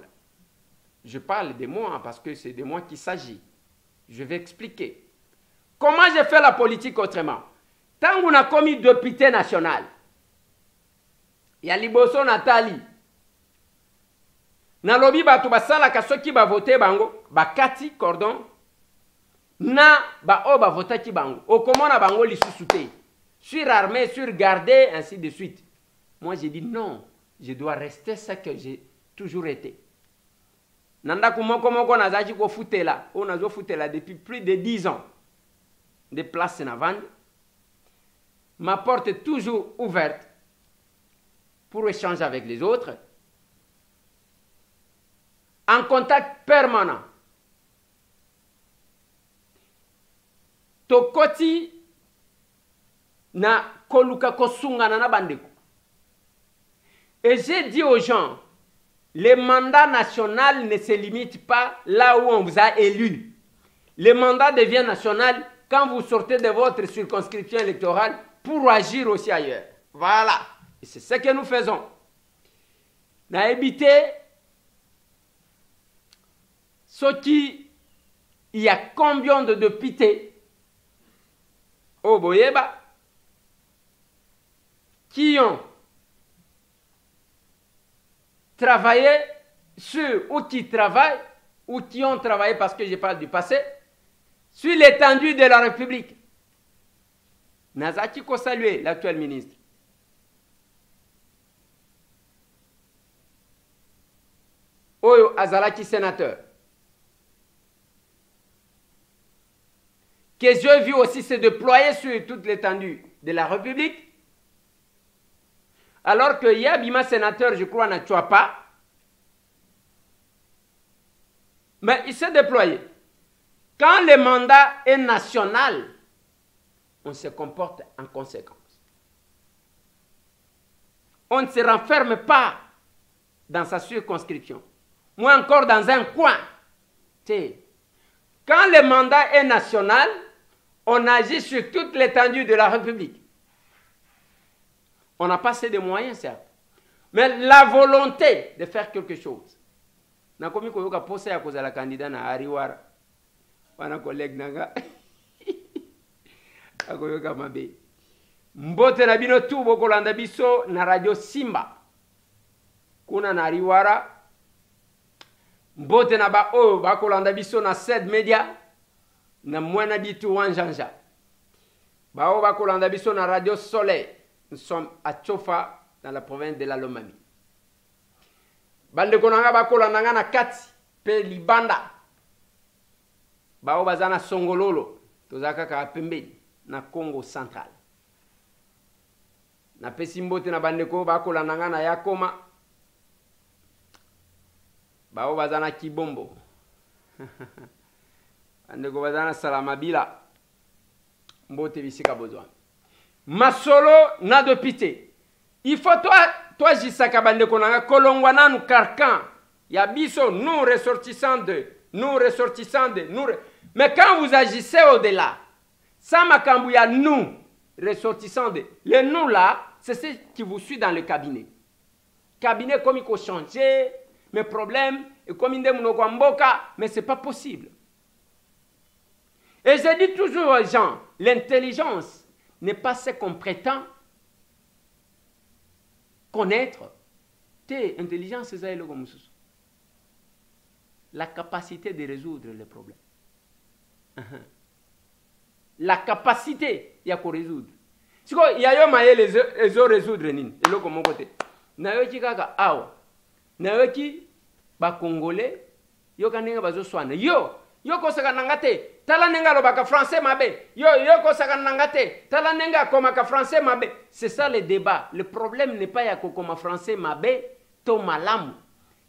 je parle de moi parce que c'est de moi qu'il s'agit. Je vais expliquer. Comment j'ai fait la politique autrement? Tant qu'on a commis député national, il y a Liboso Nathalie. Na lobi batu basala ka soki ba voter bango, ba kati cordon. Na ba o ba voter ki bango. O comment na bango lisusu te. Surarmé, surgardé, ainsi de suite. Moi j'ai dit non, je dois rester ce que j'ai toujours été. Nanda kumoko moko nazaji ko futela, o nazo futela depuis plus de 10 ans. Des places na vendre. Ma porte est toujours ouverte pour échanger avec les autres, en contact permanent. Tokoti na koluka kosunga na bandeko. Et j'ai dit aux gens, les mandats nationaux ne se limitent pas là où on vous a élu. Le mandat devient national quand vous sortez de votre circonscription électorale pour agir aussi ailleurs. Voilà. Et c'est ce que nous faisons. Na évité ce qui, il y a combien de députés au Boyeba qui ont travaillé sur, ou qui travaillent, ou qui ont travaillé, parce que je parle du passé, sur l'étendue de la République. Nazaki ko saluer l'actuel ministre. Oyo azalaki sénateur. que j'ai vu aussi se déployer sur toute l'étendue de la République. Alors que Yabima sénateur, je crois, n'a pas. Mais il s'est déployé. Quand le mandat est national, on se comporte en conséquence. On ne se renferme pas dans sa circonscription, ou encore dans un coin. Quand le mandat est national, on agit sur toute l'étendue de la République. On n'a pas assez de moyens, certes, mais la volonté de faire quelque chose. Nakomi koyoka posa ya kozala candidat na Ariwara. Wana collègue nanga. Akoyoka mabe. Mbote na bino tu bokolanda biso na radio Simba. Kuna na Ariwara. Mbote na ba o bakolanda biso na Sed Media. Na Mwena bitu Wanjanja. Ba o bakolanda biso na radio Soleil. Nous sommes à Tchofa dans la province de la Lomami. Bande konanga bakolanda nga na Kati pe Libanda. Ba o bazana Songololo. Tozaka ka pembeni na Congo central. Na pesi mbote na bandeko bakolanda nga na Yakoma. Bao bazana Kibombo. Bandeko bazana Salamabila. Mbote bisika bozwa. Masolo na de pité. Il faut toi jisaka bandeko nanga kolongwa nanu carcan. Ya biso nous ressortissants de. Mais quand vous agissez au-delà, ça makambu ya nous ressortissants de. Le nous là, c'est ce qui vous suit dans le cabinet. Cabinet comme il faut changer, mes problèmes, et comme il mais ce n'est pas possible. Et je dis toujours aux gens, l'intelligence n'est pas ce qu'on prétend connaître. Intelligence, c'est la capacité de résoudre les problèmes. La capacité, il y a qu'à résoudre. Si il y a les eaux résoudre, il y a comme côté. Nayoki kaka awa. Nayoki ba Congolais, yo kanenga bazo swana. Yo kosaka nangate. Tala nenga lo baka français mabe. Yo kosaka nangate. Tala nenga koma ka français mabe. C'est ça le débat. Le problème n'est pas ya koma français mabe to malamu.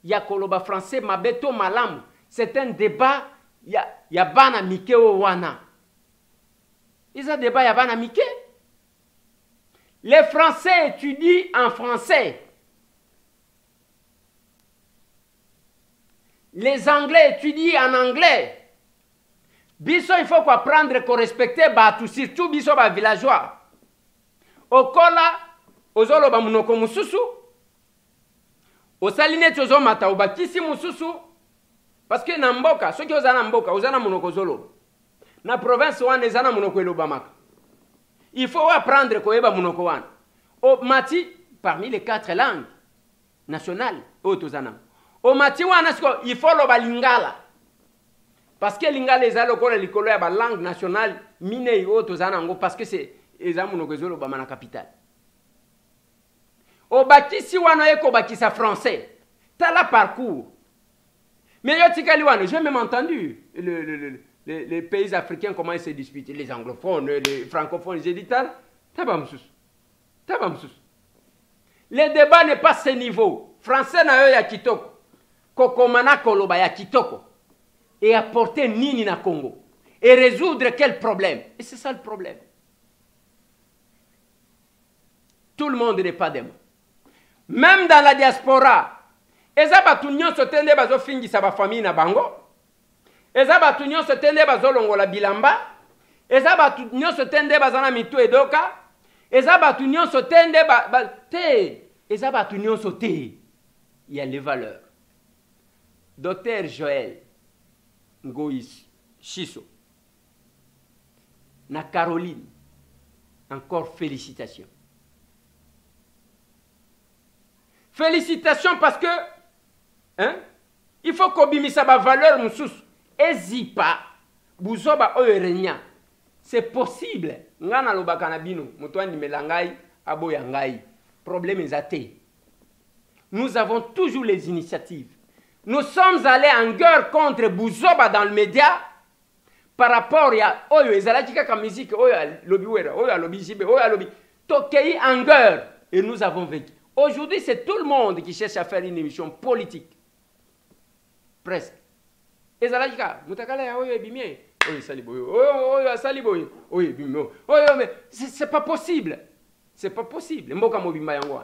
Ya koloba français mabe to malamu. C'est un débat ya bana mikeo wana. Ils ont débat ya bana mike. Les Français étudient en français. Les Anglais étudient en anglais. Biso, il faut apprendre à respecter Batu, surtout biso ba villageois. Okola, ozolo ba munoko mususu. Osaline tozo mata obakisi mususu. Parce que na mboka, ceux qui ozana mboka, ozana munoko zolo. Na province wana ezana munoko elobamaka. Il faut apprendre koyeba munoko wana. O mati parmi les 4 langues nationales o tozana. O mati wana il faut loba lingala. Parce que lingala ezala lokola likolo ya ba langue nationale mine o tozana ngo parce que c'est eza munoko zolo ba na capitale. O bakisi wana eko bakisa français. Tala parcours. Mais yo tikali wana, j'ai même entendu les pays africains comment ils se disputent, les anglophones, les francophones, j'ai dit tabamsus. Le débat n'est pas ce niveau. Français na yo ya kitoko. Kokomana koloba ya kitoko. Et apporter nini na Congo. Et résoudre quel problème. Et c'est ça le problème. Tout le monde n'est pas des mots. Même dans la diaspora, eza batu nyonso tende bazo fingisa ba famille na bango. Eza batu nyonso tende bazo longola bilamba. Eza batu nyonso tende bazana mitu edoka. Eza batu nyonso tende te. Eza batu nyonso te. Il y a les valeurs. Docteur Joël Ngoïs Chiso. Na Caroline. Encore félicitations. Félicitations parce que il faut qu'obimisa ba valeur musus. Ezipa buzoba oerenya. C'est possible. Ngana lobaka na bino, mutwandi melangai aboya ngai. Problème ezate. Nous avons toujours les initiatives. Nous sommes allés en guerre contre Bouzoba dans le média par rapport à oyo ezalaki kaka musique oyo lobi wera oyo lobi jibe oyo lobi tokei en guerre et nous avons vécu. Aujourd'hui, c'est tout le monde qui cherche à faire une émission politique. Presque. Ezalaki ka mutakala ya oyo ebimie oyo saliboy oyo saliboy oyo ebimie oyo mais c'est pas possible. C'est pas possible. Mboka mobimba yango.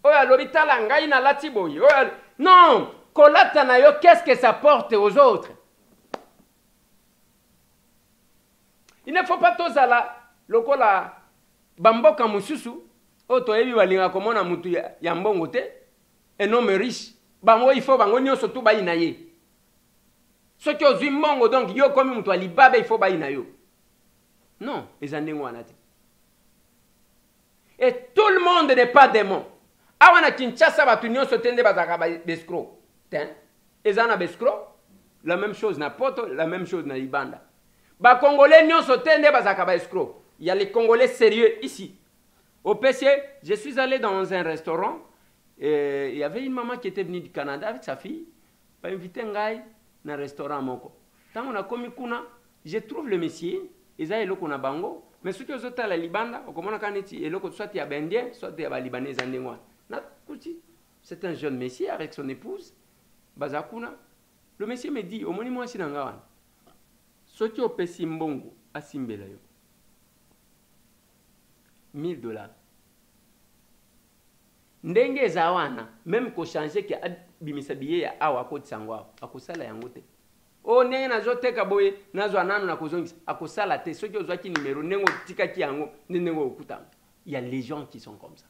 Oyo lobi tala ngai na lati boy oyo non, kolata na yo qu'est-ce que ça porte aux autres? Il ne faut pas tozala lokola bamboka mususu oto ebi balinga komona mutu ya mbongo te un homme riche bango il faut bango nyonso tu bayi na ye soki ozwi mbongo donc yo komi mutu alibabe il faut bayi na yo non ezandenge wana te et tout le monde n'est pas démon awa na Kinshasa batu nyonso tende bazaka ba escroc ten ezana bescroc la même chose na Poto la même chose na Libanda. Ba Congolais nyonso tende bazaka ba escroc. Il y a les Congolais sérieux ici. Au PC, je suis allé dans un restaurant et il y avait une maman qui était venue du Canada avec sa fille. Ba invité ngai na restaurant moko. Tant on a komi kuna, je trouve le monsieur, eza eloko na bango, mais ce que zota la Libanda, okomona kaneti eloko soit ya bendien, soit ya ba libanais andengwa. Na kuti, c'est un jeune monsieur avec son épouse. Bazakuna. Le monsieur me dit, omoni moi si nangawan. Soki opesi mbongo asimbela yo $1000 ndenge eza wana même ko changer ke bimisa biye ya awa ko tsangwa akosala yango te o ndenge nazoteka boye nazwa nanu na kozongisa akosala te soki ozwaki numero ndenge otikaki yango ndenge okutanga. Il y a les gens qui sont comme ça.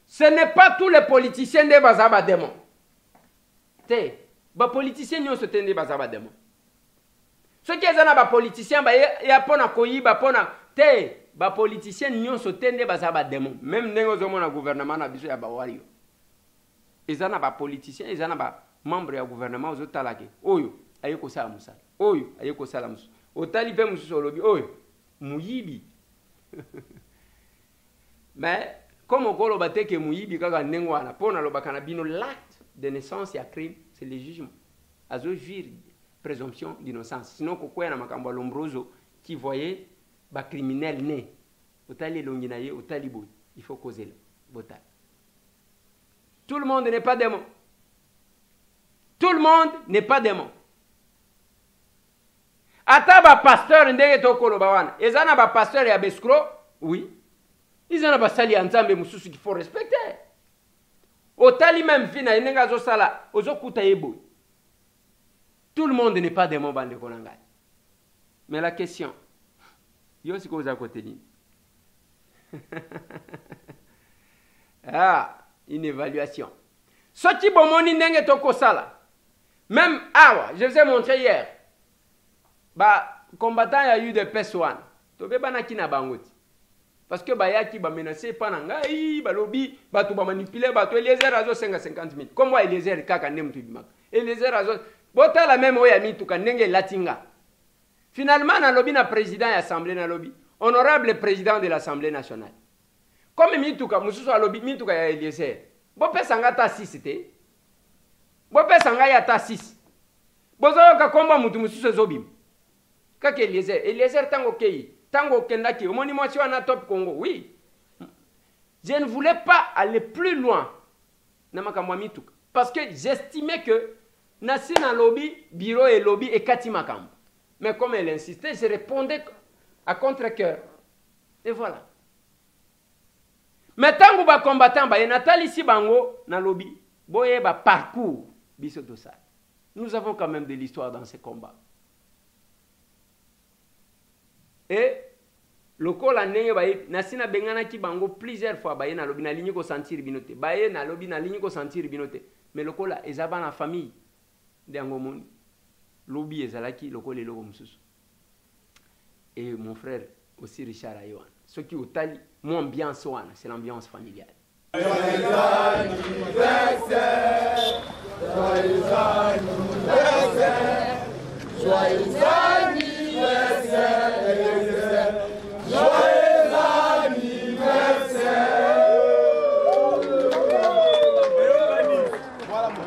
Ce n'est pas tous les politiciens de bazaba démon te ba politiciens nyonso tende bazaba démon. Ceux qui sont des politiciens, ils ont koyiba pona te ba politiciens nyonso tende bazaba démon. Même nengo zomo na gouvernement na biso ya bawario. Ils ont ba politiciens, ils ont ba membres ya gouvernement ozo talake. Oyo ayeko sala musala. Oyo ayeko sala musu. Otali pe musu solobi oyo muyibi. Mais comme okolo bateke muyibi kaka nengo wana pona lobaka na bino l'acte de naissance ya crime, c'est le jugement. Azo juir présomption d'innocence. Sinon, kokoya na makambo lombroso qui voyait ba criminel né. Otali longinaye, otali boy. Il faut causer là. Botal. Tout le monde n'est pas démon. Tout le monde n'est pas démon. Ata ba pasteur ndenge tokolo bawana. Ezana ba pasteur ya beskro, oui. Ezana ba sali anzambe mususu qu'il faut respecter. Otali même fina nenga zo sala, ozokuta yeboy. Tout le monde n'est pas démon bande konangai. Mais la question, yo siko za côté ni. Ah, une évaluation. Soti bomoni ndenge toko sala. Même awa, je vous ai montré hier. Ba combattant y a eu de PS1. Tobe bana kina bangoti. Parce que ba yaki ba menacer pa na ngai, ba lobi, ba to ba manipuler, ba to Eliezer azo 50 000. Comme moi Eliezer kaka ndem tu bimaka. Eliezer azo bota la même oya mituka ndenge latinga. Finalement na lobi na président de l'Assemblée na lobi, honorable président de l'Assemblée nationale. Comme mituka mususu a lobi mituka ya Eliezer. Bo pesa ngata 6 te. Bo pesa ngaya ta 6. Bozo ka komba mutu mususu zobim. Kaka Eliezer tango kei, tango kendaki, omoni mwasi wana top Congo. Oui. Je ne voulais pas aller plus loin na makamwa mituka parce que j'estimais que Nassina lobby, bureau et lobby et Kati Makam. Mais comme elle insistait, je répondais à contre-cœur. Et voilà. Mais tant que vous combattant, il y a Nathalie Sibango dans le lobby. Boye ba parcours. Nous avons quand même de l'histoire dans ces combats. Et le col a négé, Nassina Bengana qui bango plusieurs fois, baye na lobby na ligne ko sentir binote. Baye na lobby na ligne ko sentir binote. Mais le col a ezaba na famille. D'Angomon, lobby et Zalaki, le col et l'homme sous. Et mon frère aussi Richard Ayoan. Ce qui est au tali, mon ambiance, c'est l'ambiance familiale. Joyeux anniversaire, joyeux anniversaire, joyeux anniversaire, joyeux anniversaire. Voilà mon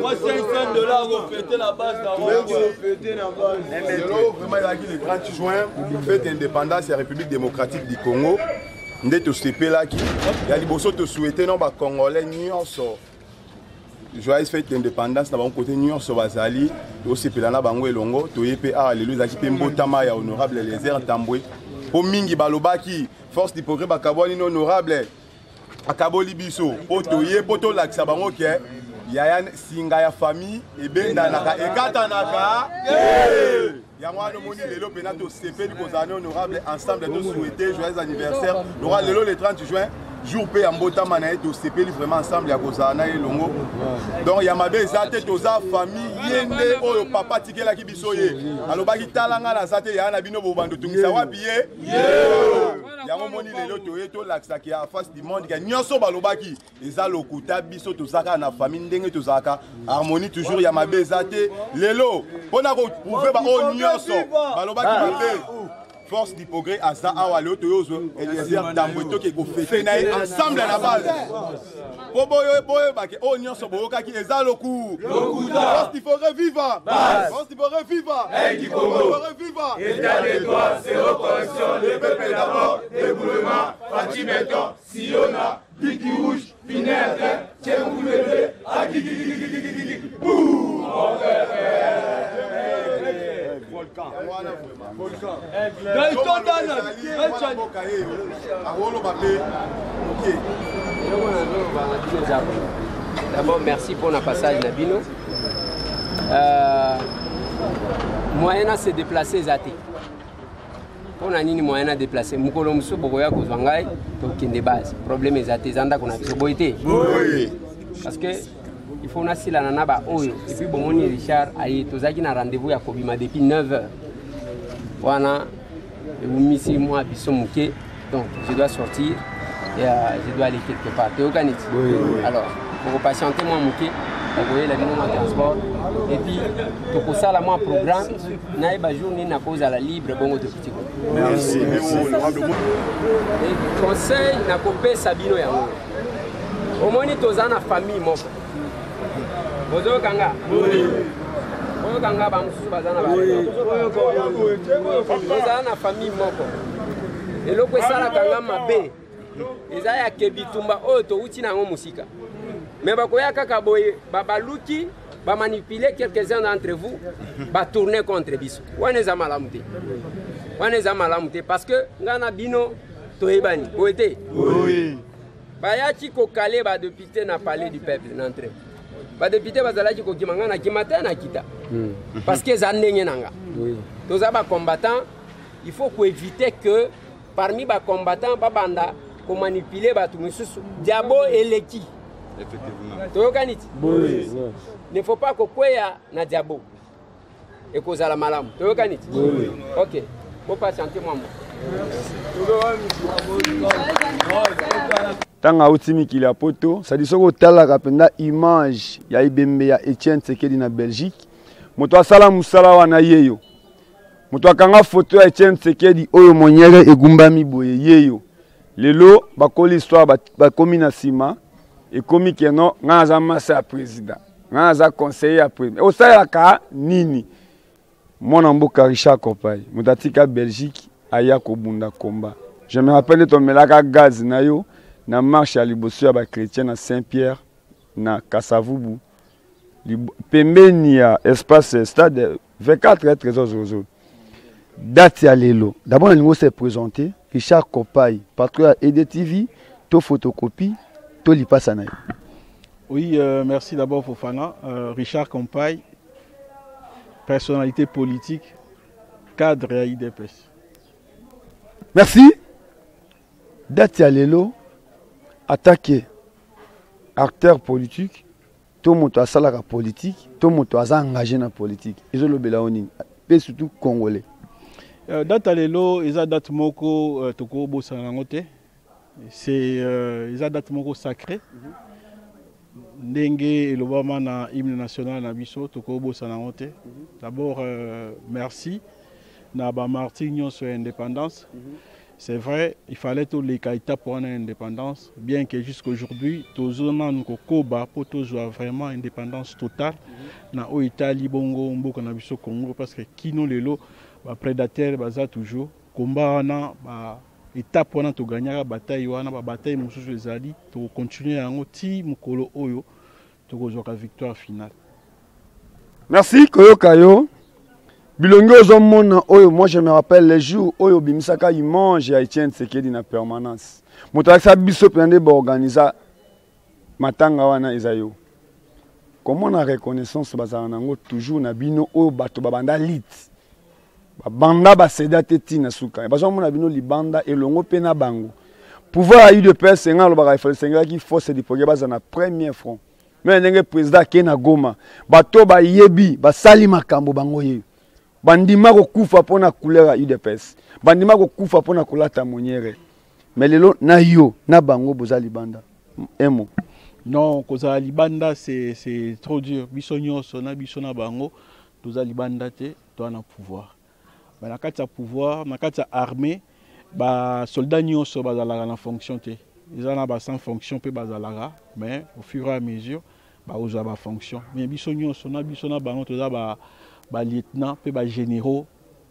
Moi, 500 $, on fêtait la base d'avant. Vraiment, il y a le 30 juin, fête indépendance et République démocratique du Congo. Nous avons CP là qui y a des choses de souhaiter non bah Congolais nyonso. Joyeuse fête d'indépendance na bon côté nyonso bazali, to CP là na bango elongo, to yepe alléluia qui pe mbotama ya honorable Eliezer Tambwe. Po mingi balobaki force du progrès bakaboni honorable akaboli biso poto ye poto lakisa bango ke yaya singa ya famille ebendanaka ekatanaka yango wana moni lelo pena to CP kozana honorable ensemble de souhaiter joyeux anniversaire lora lelo le 30 juin jour pe ya mbotama na ye to CP vraiment ensemble ya kozana elongo donc ya mabe ezate toza famille yende oyo papa tikelaki biso ye alobaki talanga na zate ya na bino bobando tungisa wapi ye yango moni lelo toye to laksaki ya face du monde ka nyonso balobaki eza lokuta biso tozaka na famille ndenge tozaka harmonie toujours ya mabe ezate lelo pona ko prouver ba o nyonso balobaki mabe force du progrès à ça à l'autre Eliezer Tambwe qui go fêter na ensemble à la base boyo ba ke o nyonso boyoka ki eza loku force du progrès viva force du progrès viva et du Congo viva état de droit zéro corruption le peuple d'abord déboulement Fatimeton Siona Biki Rouge Pinètre Tchemboulé D'abord, merci pour le passage Nabino. Moyen se déplacer Zati. Pour nani moyen à déplacer. Mukolo muso bokoya kozwangai donc kende base. Problème ezati zanda kuna biso boité. Parce que il faut na sila na ba oyo et puis bomoni Richard ayi tozaki na rendez-vous ya kobima depuis 9h. Wana umisi moi biso muke donc je dois sortir et je dois aller quelque part. Tu organises. Alors, pour patienter moi muke, vous voyez la bino transport et puis to kosala moi programme na ba journée na cause à la libre bongo de petit. Merci. Et conseil na kopé sabino yango. Omoni tozana famille moko. Bozo kanga. Bozo kanga ba mususu bazana ba. Tozana famille moko. Et loko esala kanga mabe. Eza ya kebitumba oyo to uti nango musika. Mais bakoya kaka boye babaluki ba manipuler quelques-uns d'entre vous ba tourner contre biso. Wana za malamuté. Wana za malamuté parce que ngana bino toyebani. Boete. Oui. Bayaki ko kale ba député na palais du peuple n'entrée. Ba député bazalaki ko kimanga na kimata na kita. Parce que za ndenge nanga. Oui. Toza ba combattant, il faut qu'on éviter que parmi ba combattants ba banda ko manipuler ba tumususu diabo eleki. Effectivement. Toyokaniti. Oui. Il ne faut pas que koya na diabo. Et cause à la malam. Toyokaniti. Oui. OK. Faut patienter moi. Tanga outimi kili ya poto, ça dit soko tala kapenda image ya Ibembe ya Etienne Tshisekedi na Belgique. Moto asala musala wana yeyo. Moto akanga photo ya Etienne Tshisekedi oyo monyere egumbami boye yeyo. Lelo bakoli histoire bakomi na sima ekomi keno nga za masa ya président. Nga za conseiller ya premier. Osala ka nini? Mwana mboka Richard Kopai, mutatika Belgique aya kobunda komba. Je me rappelle ton melaka gaz na yo na marche à liboso ya ba chrétien na Saint-Pierre na Kasavubu. Pembeni ya espace stade 24 trésor zozo. Date ya lelo. D'abord le s'est présenté Richard Kopai, patron à EDTV, to photocopie, to lipasa na yo. Oui, merci d'abord Fofana. Richard Kopai, personnalité politique, cadre à IDPS. Merci. Date ya lelo attaqué acteur politique, tout le monde a salaka politique, tout le monde a engagé dans la politique. Ils ont le belaoni, et surtout congolais. Date à lelo, ils ont date moko toko bosanangote. C'est ils ont date moko sacré. Ndenge l'obama na hymne national na biso toko bosanangote. D'abord merci. na ba martignon sur indépendance. C'est vrai, il fallait tous les caïtas pour une indépendance, bien que jusqu'aujourd'hui, tous nous koba pour tous vraiment indépendance totale. Na o Italie bongo mboka na biso Congo parce que kino lelo ba prédateur baza toujours combat na ba étape pour to gagner la bataille wana ba bataille mususu ezali to continuer yango ti mukolo oyo to kozwa victoire finale. Merci Koyoka yo. Bilongo ozomona oyo, moi je me rappelle les jours oyo bimisaka image ya Etienne Tshisekedi na permanence. Moto akisa biso pende ba organiser matanga wana ezayo. Comment la reconnaissance bazala nango toujours na bino oyo bato babanda lit. Banda ba seda teti na suka. Bazomona bino libanda elongo pe na bango. Pouvoir a eu de père senga lo ba ifale senga ki force de progrès bazana premier front. Mais ndenge président Kena Goma, bato ba yebi ba sali makambo bango ye. Bandima ko kufa pona couleur UDPS. Bandima ko kufa pona kolata moniere. Mais lelo na yo na bango bozali banda. Emo. Non, koza libanda c'est trop dur. Biso nyonso na biso na bango tozali banda te to na pouvoir. Ba na kati ya pouvoir, na kati ya armée, ba soldat nyonso bazalaka na fonction te. Ils en ont sans fonction pe bazalaka, mais au fur et à mesure ba oza ba fonction. Mais biso nyonso na bango toza ba lieutenant pe ba généraux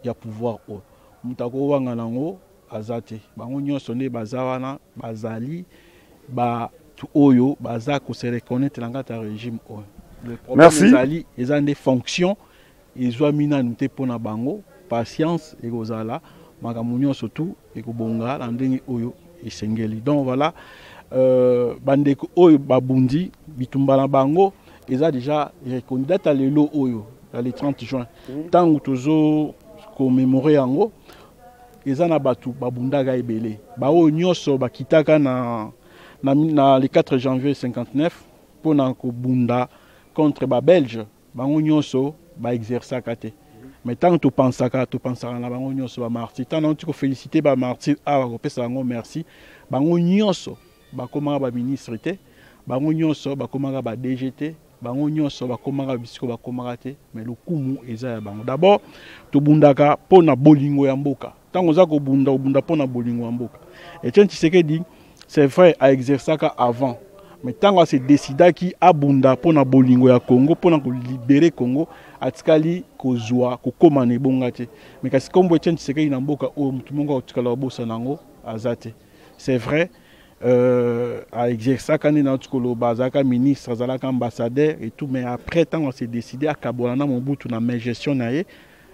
ya pouvoir o mutako wanga nango azate bango nyonso ne bazawana bazali ba tu oyo baza ko se reconnaître dans ta régime o. Le problème ezali ezan des fonctions ezwa mina nute pona bango patience et gozala makamunyo surtout et ko bonga na ndenge oyo esengeli. Donc voilà bandeko oyo babundi bitumbana bango eza déjà reconnu data lelo oyo le 30 juin. Tant que nous commémorer yango, ils en a battu babundaga ebele. Bao nyoso bakitaka na le 4 janvier 59 pour na ko bunda contre ba Belge. Bango nyoso ba exercer kate. Mais tant que tu penses na bango nyoso ba martyr. Tant que tu féliciter ba martyr a ko pesa ngo merci. Bango nyoso ba komanga ba ministre te. Bango nyoso ba komanga ba DGT. Bango nyonso bakomaka bisiko bakomaka te mais le kumu eza ya bango. D'abord to bundaka pona bolingo ya mboka. Tango za ko bunda pona bolingo ya mboka. Etienne Tshisekedi c'est vrai a exercer ça avant mais tango se décida ki abunda pona bolingo ya Congo pona ko libérer Congo atikali kozwa ko komana ebonga te. Mais kasi kombo Etienne Tshisekedi na mboka o mutu mongo otikala bosa nango azate. C'est vrai à exercer quand on a bazaka ministre, bazaka ambassadeur et tout, mais après tant on s'est décidé à Kabolana mon bout na ma gestion naie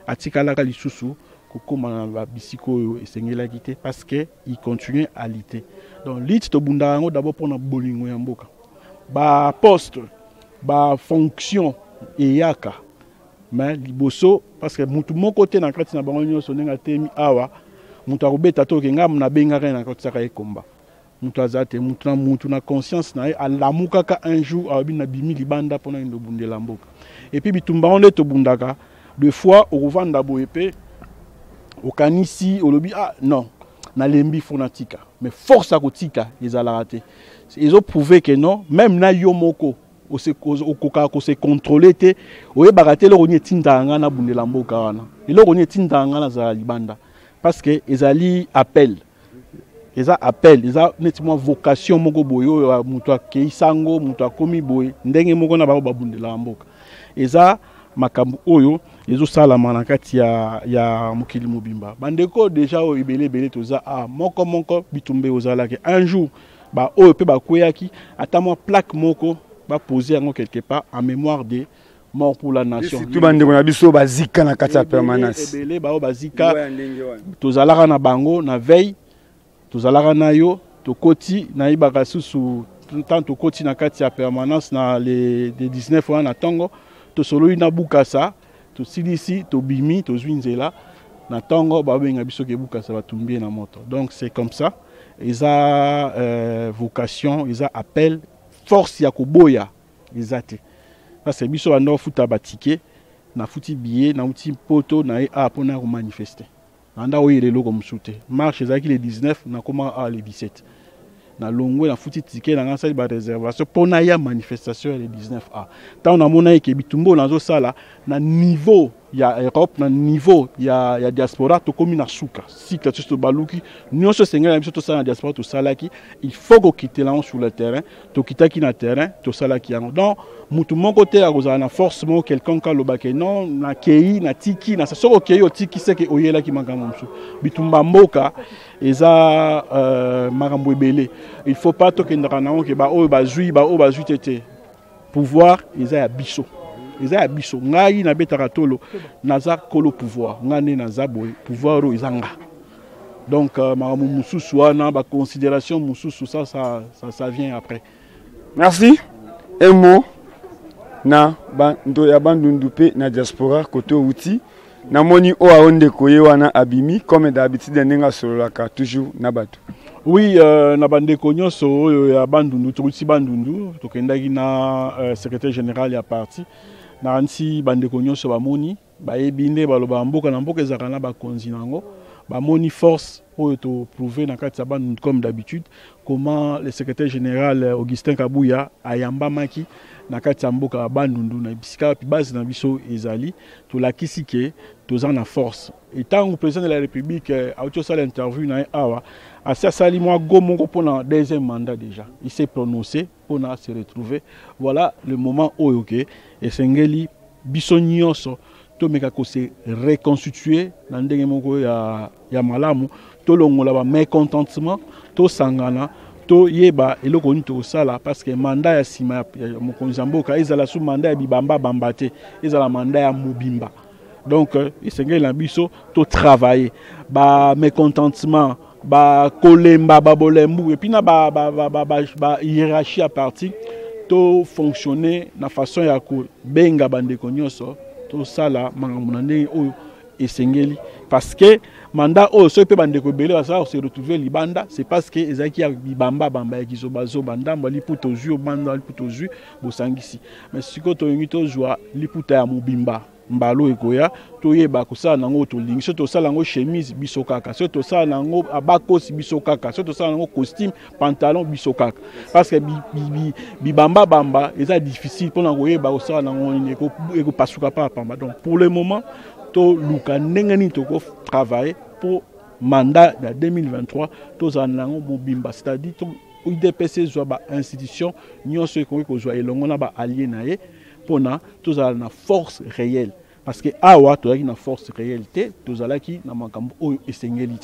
à tikala kalisusu kokoma na bisiko et sengela quitté parce que il continue à lutter. Donc lit to bundango d'abord pour na bolingo ya mboka. Ba poste, ba fonction et yaka. Mais liboso parce que mutu mon côté na kati na bango nyonso nenga temi awa mutu akobeta to kenga na benga na kati saka e combat. Mutu na conscience na alamukaka un jour abina bimi libanda pona ndo bundela mboka. Et puis bitumba on to bundaka deux fois au revanda boepe au kanisi au lobby ah non na lembi fonatika mais force à kotika ils ala raté. Ils ont prouvé que non même na yomoko au se contrôler te o baraté le roni tinda nga na bundela mboka wana. Le roni tinda nga na za libanda parce que ils ali appel. Ils ont appel, ils ont nettement vocation moko boyo mutu akeisango mutu akomi boy ndenge moko na babunde la mboka. Ils ont makambu oyo ezo sala manakati ya mokili mobimba. Bandeko déjà o ibele toza moko bitumbe ozala ke un jour ba oyo pe ba koyaki atama plaque moko ba poser yango quelque part en mémoire de mort pour la nation. Tout bandeko na biso bazika na kati ya permanence. Ebele ba o bazika tozalaka na bango na veille tozalaka na yo tokoti na ibaka susu tant tokoti na kati ya permanence na les 19 ans na tongo to solo ina bukasa to silisi to bimi to zwinzela na tongo ba benga biso ke bukasa batumbie na moto. Donc c'est comme ça ils a vocation ils a appel force ya koboya ezate parce que biso bando futa batike na futi billet na uti poto na a pona ko manifester. Anda oyele loko msute marche ezaki le 19 na koma a le 17 na longwe na futi ticket na ngasa ba réservation pona ya manifestation le 19 a tant na mona ke bitumbo nazo sala na niveau il y a Europe na niveau il y a diaspora to komi na suka cycle to baluki nous se senga biso to ça na diaspora to salaki il faut qu'on quitte là sur le terrain to kitaki na terrain to salaki yango donc mutu mon côté a na forcément quelqu'un ka lobake non na kei na tiki na soko kei o tiki c'est que oyela ki mangamo msu bitumba mboka eza makambo ebele il faut pas to kendra na on ke ba o ba zui tete pouvoir eza ya biso eza ya biso ngai na betaka tolo naza kolo pouvoir ngane naza boy pouvoir ro izanga donc makambo mususu wana ba considération mususu ça vient après. Merci. Un mot na bando ya bandundu pe na diaspora koto outi na moni o aonde koye wana abimi comme d'habitude ndenga sololaka toujours na bato. Oui, na bandeko nyonso ya bandundu tukuti bandundu tokendaki na secrétaire général ya parti na ansi bandeko nyonso bamoni bayebinde baloba mboka na mboka ezaka na bakonzi nango bamoni force oyo to prouver na kati ya bandundu comme d'habitude comment le secrétaire général Augustin Kabouya ayambamaki na kati ya mboka bandundu na bisika pi base na biso ezali tolakisi ke toza na force et tant que président de la République a eu ça l'interview na awa assez sali moi gomongo pour un deuxième mandat déjà il s'est prononcé pour se retrouver voilà le moment où ok et sengeli biso nyonso to meka ko se reconstituer na ndenge moko ya malamu to longola ba mécontentement to sangana to yeba eloko ni to sala parce que mandat ya sima ya mokonzi mboka ezala sous mandat ya bibamba bambate ezala mandat ya mobimba donc esengeli na biso to travailler ba mécontentement ba kolemba ba bolembu et puis na ba hiérarchie à parti to fonctionner na façon ya ko benga bandeko nyonso to sala mangamuna ndenge oyo esengeli parce que mandat oyo so pe bandeko belé ça se retrouver libanda c'est parce que ezaki ya bibamba bamba ya kizobazo bandamba liputo zu banda liputo zu bosangisi mais siko to yingi to joie liputa ya mobimba mbalo ekoya toyeba kosala nango tolingi so tosala nango chemise biso kaka so tosala nango abakosi biso kaka so tosala nango costume pantalon biso kaka parce que bibamba bamba eza difficile pour koyeba kosala nango eko pasuka pa pamba donc pour le moment to luka ndenge ni toko travailler pour mandat de 2023 tozala nango mobimba c'est-à-dire to UDPC zwa ba institution nyonso ekoki kozwa elongo na ba allié na ye pona tozala na force réelle parce que awa tozalaki na force réalité tozalaki na makambo oyo esengeli.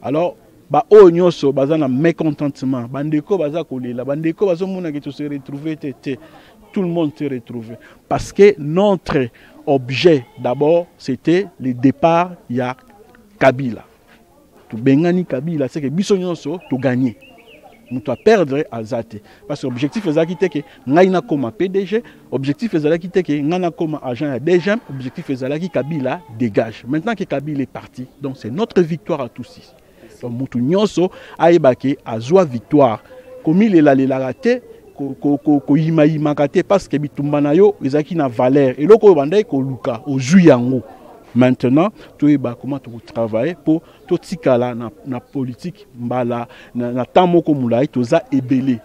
Alors ba oyo nyonso baza na mécontentement bandeko baza kolela bandeko bazomona ke to se retrouver tout le monde se retrouver parce que notre objet d'abord c'était le départ ya Kabila to bengani Kabila c'est que biso nyonso to gagner nous doit perdre à Zate parce que l'objectif est de que ngaina comme PDG, objectif est de que ngana comme agent à DGM, objectif est de que Kabila dégage. Maintenant que Kabila est parti, donc c'est notre victoire à tous ici. Donc mutu nyonso aibake azwa victoire. Comme il est là les raté ko yima kate parce que bitumba na yo ezaki na valeur et loko bandai ko luka o juyango. Maintenant, tu es comment tu travailles pour tout tikala na politique mbala na tamo ko mulai to za ebele.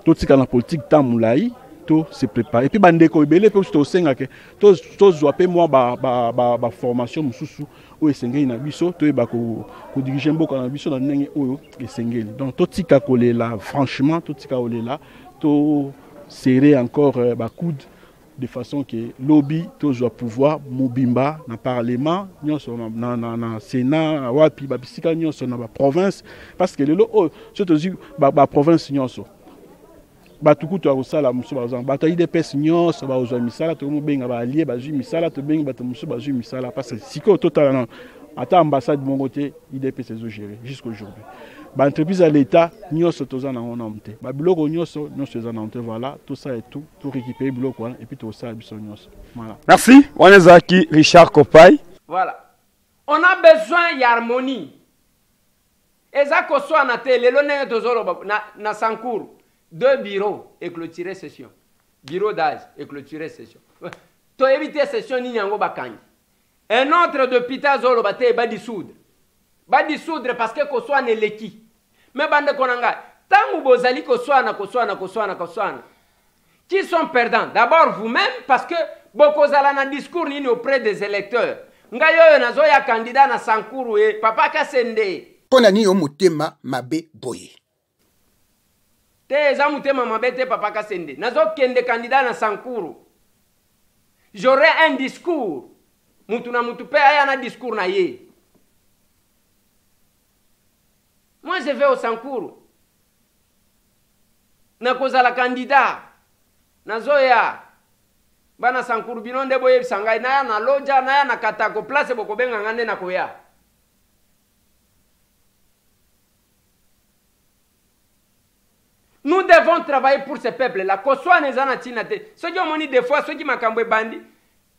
Tout tikala na politique tam mulai to se préparer. Et puis bande ko ebele pe to senga ke to zo pe moi ba formation mususu o esengeli na biso to e ba ko diriger mboka na biso na ndenge oyo esengeli. Donc tout tika ko lela franchement tout tika ko lela to serrer encore ba coude de façon que lobby toujours pouvoir mobimba na parlement nyonso na sénat wapi ba bisika nyonso na ba province parce que lelo oh surtout ba province nyonso ba tuku to akosala muso ba zamba to IDPS nyonso ba ozwa misala to mobenga ba allié ba zwi misala to benga ba to muso ba zwi misala parce que siko total na ata ambassade de mon côté IDPS est géré jusqu'aujourd'hui. Ba entreprise à l'état nyonso toza na on monté ba biloko nyonso toza na monté voilà tout ça et tout récupérer biloko et puis tout ça biso nyonso voilà. Merci Wanezaki Richard Kopai. Voilà, on a besoin d'harmonie eza ko so na télé lo ne tozolo na Sankour deux bureaux et clôturer session bureau d'âge et clôturer session to éviter session ni yango bakangi un autre d'hôpital zolo bate ba dissoudre parce que ko so na leki. Mais bande konanga, tant que vous allez qui sont perdants. D'abord vous-même, parce que bokozala na discours nini auprès des électeurs ngai oyo nazoya candidat na Sankuru e Papa Kasende pona ni yo motema mabe boye te eza motema mabe te Papa Kasende nazokende candidat na Sankuru j'aurai un discours mutu na mutu pe aya na discours na ye. Moi je vais au Sankuru nakozala candidat nazoya bana Sankuru bino nde boye bisangai na ya na loja na ya na katako place bokobenga ngande na koya. Nous devons travailler pour ce peuple là ko soit nezana tina te soki omoni des fois soki makambo bandi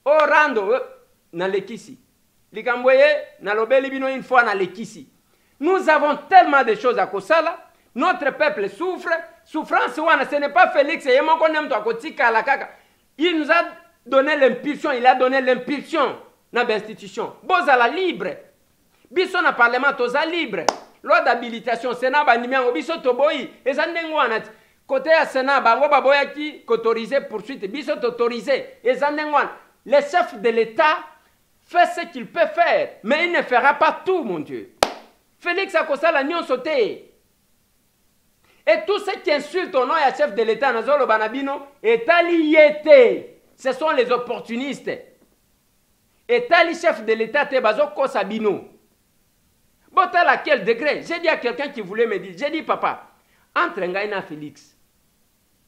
o rando na lekisi likambo ye na lobeli bino une fois na lekisi. Nous avons tellement de choses à kosala, notre peuple souffre, souffrance wana ce n'est pas Félix et mon konem to akotika la kaka. Il nous a donné l'impulsion, il a donné l'impulsion na l'institution. Bozala libre. Biso na parlement toza libre. Loi d'habilitation Sénat bandimiango biso toboyi ezandengo wana côté ya Sénat bango baboya ki qu'autoriser poursuite biso t'autoriser ezandengo wana. Le chef de l'État fait ce qu'il peut faire, mais il ne fera pas tout, mon Dieu. Félix Akosala nyon sauté. Et tous ceux qui insultent au nom du chef de l'État Nazolo Banabino est allié. Ce sont les opportunistes. Et tali chef de l'État te bazo Kosabino. Botal à quel degré? J'ai dit à quelqu'un qui voulait me dire, j'ai dit papa, entre Ngaïna et Félix,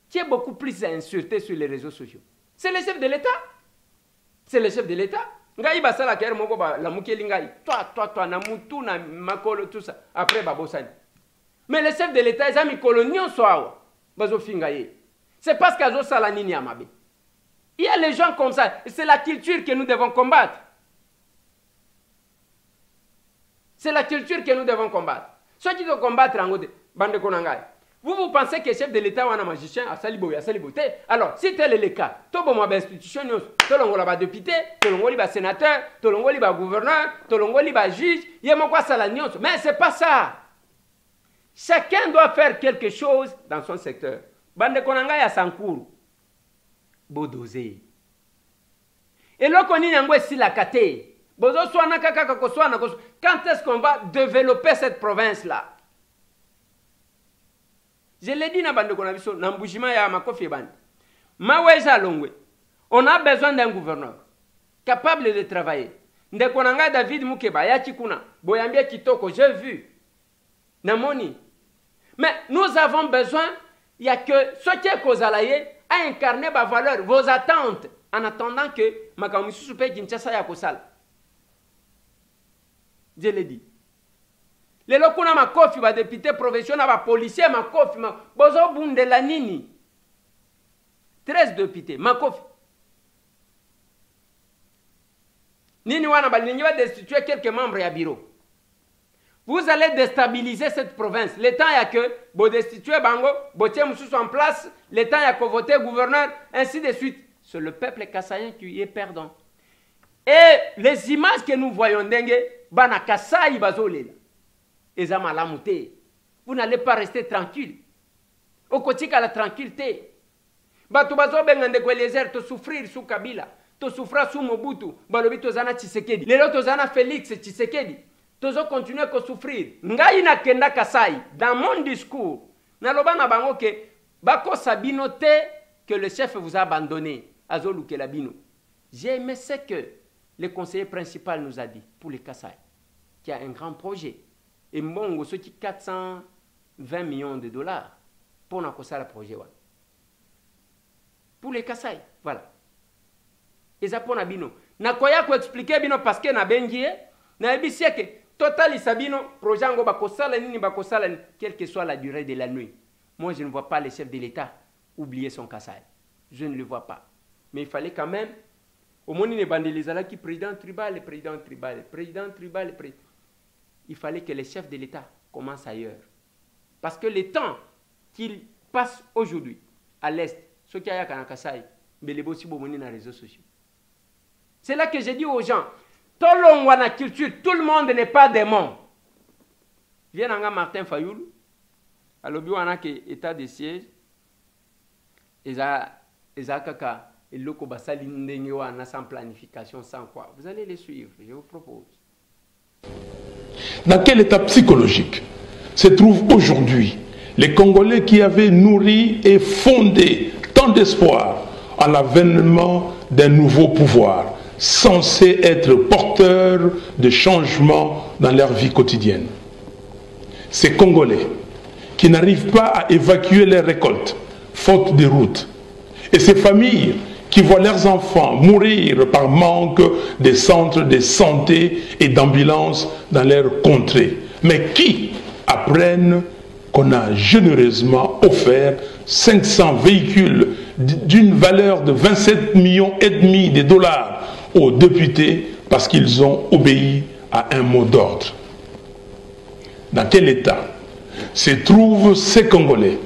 qui est beaucoup plus insulté sur les réseaux sociaux. C'est le chef de l'État. C'est le chef de l'État. Ngaï basala kere moko ba la mukeli ngai. Toi na mutu na makolo tout ça. Après babosani. Mais le chef de l'État ils ami colonion soawa. Bazo fingaye. C'est parce qu'azo sala nini amabe. Il y a les gens comme ça, c'est la culture que nous devons combattre. C'est la culture que nous devons combattre. Ceux qui doivent combattre en côté, bande konangai. Vous pensez que le chef de l'État ou un magicien a salibo, a saliboté? Alors, si tel est le cas, tout le monde institution, tout le monde va député, tout le monde va sénateur, tout le monde va gouverneur, tout le monde va juge, il y a mon quoi ça la nuance. Mais c'est pas ça. Chacun doit faire quelque chose dans son secteur. Bande konangai à Sankuru. Bodosé. Et là, qu'on y a si la kate. Bozo soana kaka koswana. Quand est-ce qu'on va développer cette province-là? Je l'ai dit na bande konabiso, na mbujima ya makofi bande. Maweja longwe. On a besoin d'un gouverneur capable de travailler. Ndekonanga David Mukeba ya chikuna. Boyambia kitoko, j'ai vu. Namoni. Mais nous avons besoin, il y a que ce qui est kozalaye à incarner ma valeur, vos attentes, en attendant que Makamusu Soupe Kinshasa ya kosala. Je l'ai dit. Les locaux na makofi ba député professionnel ba policier makofi ma bozo bundela nini 13 députés makofi nini wana balingi va destituer quelques membres ya bureau. Vous allez déstabiliser cette province. Le temps y a que bo destituer bango, bo tie mususu en place, le temps y a que voter gouverneur, ainsi de suite. C'est le peuple kassaïen qui est perdant. Et les images que nous voyons dengue bana Kasai bazolela. Vous n'allez pas rester tranquille. Au quotidien, la tranquillité. Bato bazo bengande kwa lézère to souffrir sous Kabila, to souffrir sous Mobutu, balobi to zana Tshisekedi. Lelo to zana Félix Tshisekedi. Tozo continuer à souffrir. Ngai na kenda Kasai dans mon discours. Na loba na bango ke bako sabino te que le chef vous a abandonné. Azolu Kelabino. J'ai aimé ce que le conseiller principal nous a dit pour les Kasai, qui a un grand projet. Et bon, ce qui 420 millions de dollars pour nous le projet. Pour les Kasai, voilà. Et ça pour Nabino. Nakoya ko expliquer bino parce que na bengie, na ebisi que total isabino projet ngo bakosala nini bakosala quelle que soit la durée de la nuit. Moi je ne vois pas le chef de l'État oublier son Kasai. Je ne le vois pas. Mais il fallait quand même au moins les bandelisala qui président tribal. Il fallait que les chefs de l'État commencent ailleurs. Parce que le temps qu'ils passent aujourd'hui à l'Est, ceux qui ont Kasai, mais les bossi bomoni dans les réseaux sociaux. C'est là que j'ai dit aux gens, tout le monde a culture, tout le monde n'est pas démon. Viens à Martin Fayoulou, à l'objet on a que état de siège, et ça kaka et le Kobasali Ndengewana sans planification, sans quoi. Vous allez les suivre, je vous propose. Dans quel état psychologique se trouvent aujourd'hui les Congolais qui avaient nourri et fondé tant d'espoir à l'avènement d'un nouveau pouvoir, censé être porteur de changements dans leur vie quotidienne? Ces Congolais qui n'arrivent pas à évacuer leurs récoltes, faute de route, et ces familles qui voient leurs enfants mourir par manque de centres de santé et d'ambulance dans leur contrée, mais qui apprennent qu'on a généreusement offert 500 véhicules d'une valeur de 27,5 millions de dollars aux députés parce qu'ils ont obéi à un mot d'ordre. Dans quel état se trouvent ces Congolais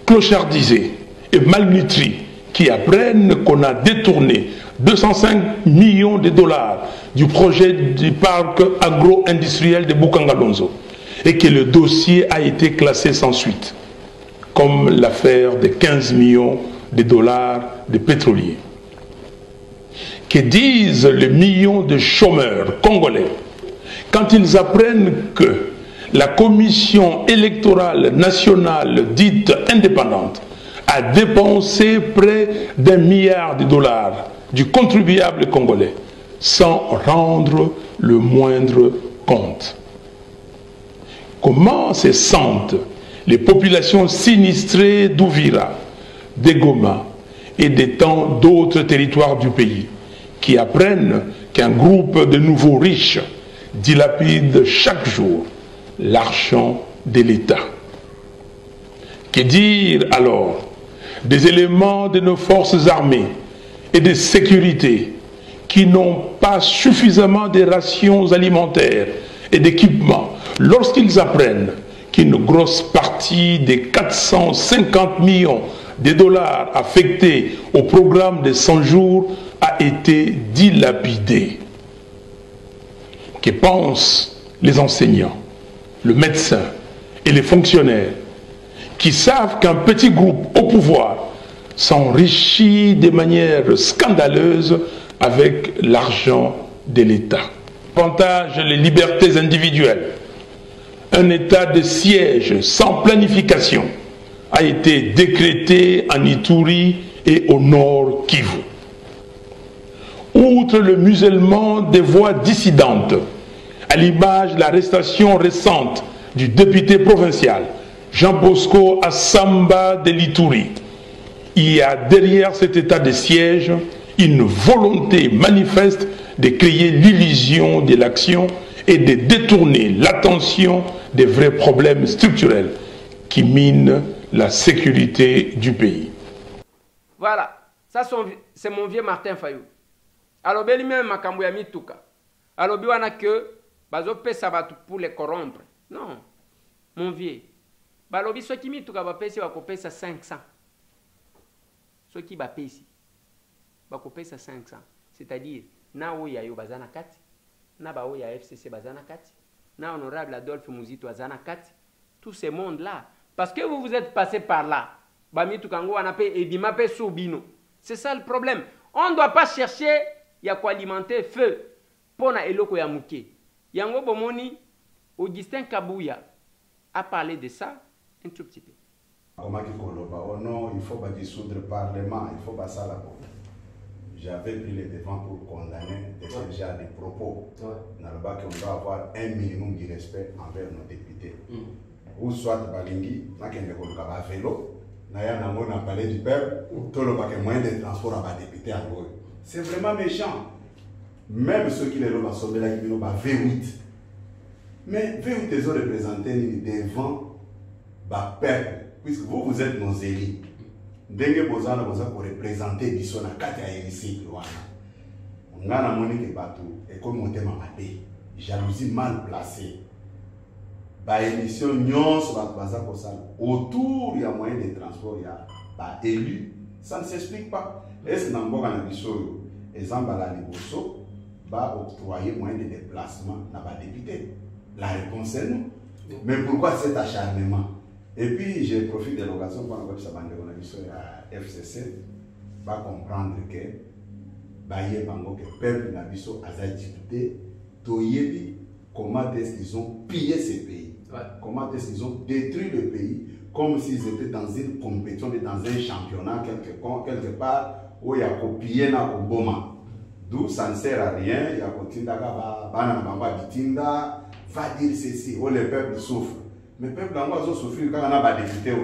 clochardisés et malnutris qui apprennent qu'on a détourné 205 millions de dollars du projet du parc agro-industriel de Bukangalonzo et que le dossier a été classé sans suite, comme l'affaire de 15 millions de dollars de pétroliers? Que disent les millions de chômeurs congolais quand ils apprennent que la commission électorale nationale dite indépendante a dépensé près d'1 milliard de dollars du contribuable congolais sans rendre le moindre compte? Comment se sentent les populations sinistrées d'Ouvira, de Goma et de tant d'autres territoires du pays qui apprennent qu'un groupe de nouveaux riches dilapide chaque jour l'argent de l'État? Que dire alors des éléments de nos forces armées et de sécurité qui n'ont pas suffisamment de rations alimentaires et d'équipements lorsqu'ils apprennent qu'une grosse partie des 450 millions de dollars affectés au programme de 100 jours a été dilapidée? Que pensent les enseignants, le médecin et les fonctionnaires qui savent qu'un petit groupe au pouvoir s'enrichit de manière scandaleuse avec l'argent de l'État? Avantage les libertés individuelles. Un état de siège sans planification a été décrété en Ituri et au nord Kivu. Outre le musellement des voix dissidentes, à l'image de l'arrestation récente du député provincial Jean Bosco Assamba de l'Ituri, il y a derrière cet état de siège une volonté manifeste de créer l'illusion de l'action et de détourner l'attention des vrais problèmes structurels qui minent la sécurité du pays. Voilà, ça c'est mon vieux Martin Fayou. Alors, il même makambo ya mituka. Alors, il y a que bazo pesa batu pour les corrompre. Non, mon vieux. Balobi ceux qui mituka ba pesa ba kopesa 500. Ceux qui ba pesi ba kopesa 500. C'est-à-dire na oya yo bazana kati, na ba oya FCC bazana kati, na honorable Adolphe Muzito bazana kati. Tout ce monde là parce que vous êtes passé par là. Ba mituka ngo wana pe ebima pe soubino. C'est ça le problème. On ne doit pas chercher ya quoi alimenter feu pona eloko ya muke. Yango bomoni Augustin Kabouya a parlé de ça un tout petit peu. Comment oh non, il faut pas dissoudre le Parlement, il faut pas ça là. J'avais pris les devants pour condamner déjà des propos. Dans le bas qu'on doit avoir un minimum de respect envers nos députés. Ou soit Balingi, n'a qu'un vélo, n'a palais du peuple, tout le paquet moyen de transport à député en gros. C'est vraiment méchant. Même ceux qui les ont assommés là, ils ont V8. Mais V8, ils ont représenté devant le peuple. Puisque vous, vous êtes nos élus. Dengue Bozana pour représenter Bisson à 4 hémicycles. On a moni que bateau et comme on t'aime jalousie mal placée. Ba émission nyons autour il y a moyen de transport, il y a élu. Ça ne s'explique pas. Est-ce que dans le Bissau, exemple à la Liboso, va octroyer moyen de déplacement dans les députés? La réponse est non. Mais pourquoi cet acharnement? Et puis, je profite de l'occasion pour avoir sa bande de à FCC. va comprendre que baye bango que peuple na biso a difficulté toyebi comment est-ce qu'ils ont pillé ces pays, comment est-ce qu'ils ont détruit le pays comme s'ils étaient dans une compétition, dans un championnat quelque part où il y a copié na koboma. D'où ça ne sert à rien, il y a Kotinda, Bitinda, va dire ceci, où le peuple souffre. Mais le peuple doit souffrir quand on a des députés.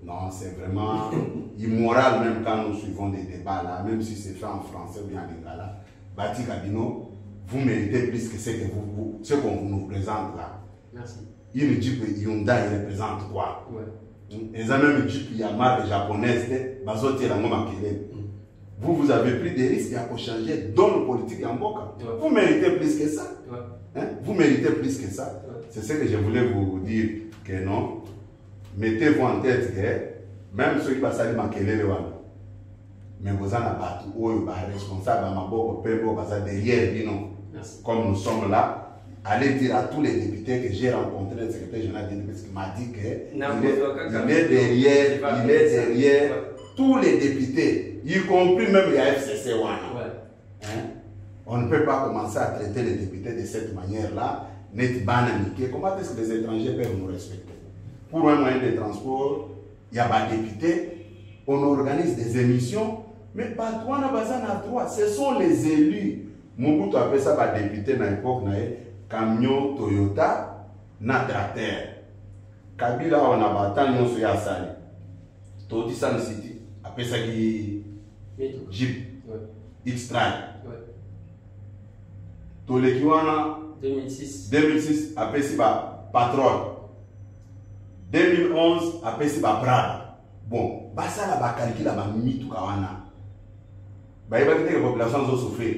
Non, c'est vraiment immoral même quand nous suivons des débats là, même si c'est fait en français ou bien en lingala. Bati Kabino, vous méritez plus que ce qu'on nous présente là. Merci. Une Jeep Hyundai représente quoi? Et ça même Jeep Yamaha japonaise, Bazotti la Moma Kele. Vous avez pris des risques pour changer dans le politique en Boka. Vous méritez plus que ça. Hein? Vous méritez plus que ça. C'est ce que je voulais vous dire que non. Mettez-vous en tête que même ceux qui passent à l'Imakelele, mais vous en avez pas tout, responsable à Maboko, Pembo, derrière, comme nous sommes là. Allez dire à tous les députés que j'ai rencontré le secrétaire général des députés qui m'a dit qu'il est derrière tous les députés, y compris même les FCC. On ne peut pas commencer à traiter les députés de cette manière-là. Comment est-ce que les étrangers peuvent nous respecter? Pour un moyen de transport, il y a des députés, on organise des émissions, mais pas toi, on a besoin de droit. Ce sont les élus. Mobutu appelle ça des députés dans l'époque, camion Toyota, na tracteur. Kabila, on a battu, on a sali. Toti San City, appelle ça qui Jeep, X-Trail. Tolekiwana, 2006, appelle ça Patrol. 2011, appelle ça Brava. Bon, ça la bakaliki la mitu kawana. Bah il va quitter la population zo souffrir.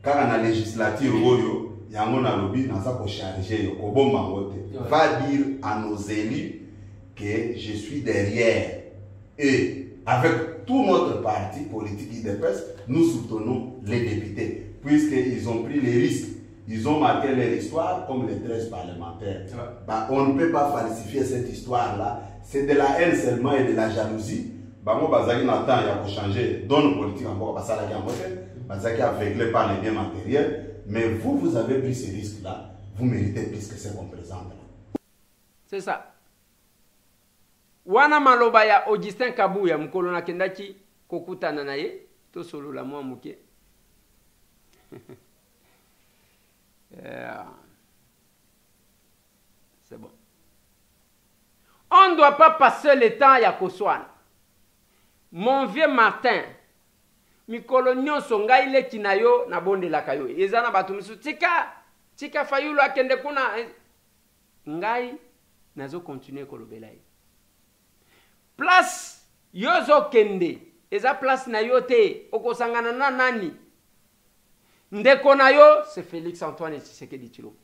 Quand on a législature oyo, il y a un lobby dans ça pour charger ko bomba ngote. Va dire à nos élus que je suis derrière et avec tout notre parti politique IDPS, nous soutenons les députés puisqu'ils ont pris les risques. Ils ont marqué leur histoire comme les 13 parlementaires. Bah, on ne peut pas falsifier cette histoire-là. C'est de la haine seulement et de la jalousie. Bah, moi, Bazaki n'attend, il y a pour changer. Dans nos politiques encore, Bazaki a Bazaki aveuglé par les biens matériels. Mais vous, vous avez pris ces risques-là. Vous méritez plus que ce qu'on présente. C'est ça. Wana malobaya Augustin Kabuya, Mkolona Kendaki, Kokuta Nanaye, to solo la moi mouké. C'est bon. On ne doit pas passer le temps à Koswan. Mon vieux Martin, mikolo nyonso ngai le kinayo na bonde la kayo. Ezana batumisu tika fayulu akende kuna ngai nazo continuer kolobela. Place yozo kende. Eza place na yote okosangana na nani? Ndeko na yo, c'est Félix Antoine Tshisekedi Tshilombo.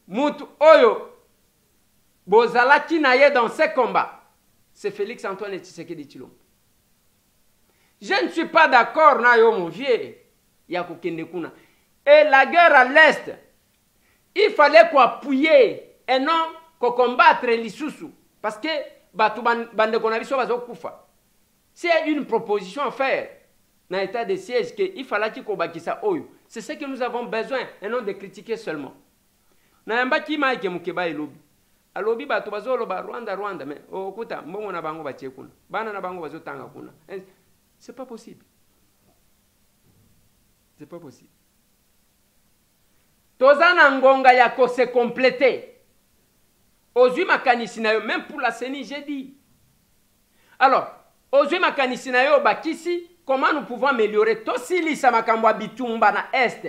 Mutu oyo bozalaki na ye dans ce combat, c'est Félix Antoine Tshisekedi Tshilombo. Je ne suis pas d'accord na yo mon vieux Yakokende kuna. Et la guerre à l'est, il fallait appuyer et non combattre l'Isusu parce que batu bandeko na biso bazokufa. C'est une proposition à faire. Dans l'état de siège, qu'il fallait qu'il y ait oyo. C'est ce que nous avons besoin, et non de critiquer seulement. Naamba ki maike mukeba elobi. Alobi batu bazolo ba Rwanda mais okuta mbongo na bango batie kuna. Bana na bango bazotanga kuna. C'est pas possible. C'est pas possible. Tozana ngonga ya ko se compléter. Ozui makanisi na yo même pour la CENI j'ai dit. Alors, ozui makanisi na yo bakisi. Comment nous pouvons améliorer Tosili Samakambwa Bitumba na Est?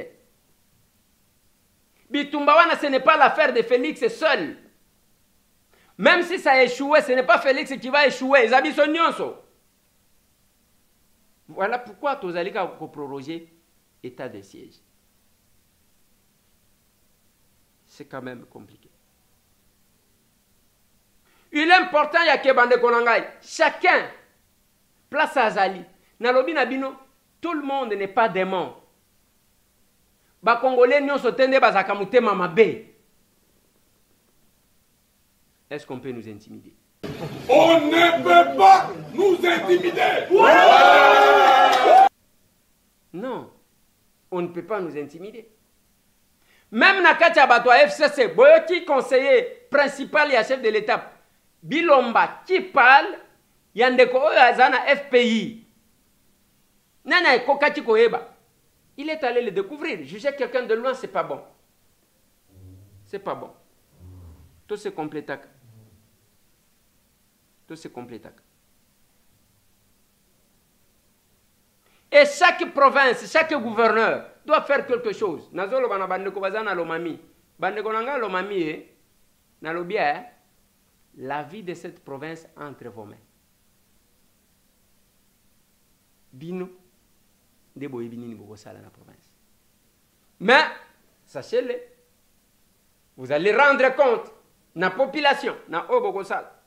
Bitumba wana, ce n'est pas l'affaire de Félix seul. Même si ça a échoué, ce n'est pas Félix qui va échouer. Voilà pourquoi Tozalika a prorogé état de siège. C'est quand même compliqué. Il est important, il y a Kebande Konangai. Chacun place à Azali. Nalobi Nabino, tout le monde n'est pas démon. Ba Congolais n'y ont sauté bazakamute mamabe. Est-ce qu'on peut nous intimider? On ne peut pas nous intimider. Non, on ne peut pas nous intimider. Même Nakati Abatwa FCC, Boyoki, conseiller principal et chef de l'État, Bilomba, qui parle, Yandeko Azana FPI. Nana Kokati Koeba. Il est allé le découvrir. Juger quelqu'un de loin, c'est pas bon. C'est pas bon. Tout se complète. Tout se complète. Et chaque province, chaque gouverneur doit faire quelque chose. Nazolo bana bandeko bazana lomami. Bandeko nanga lomami na lobia la vie de cette province entre vos mains. Bino de boye binini boko sala la province. Mais sachez-le, vous allez rendre compte na population na oboko sala.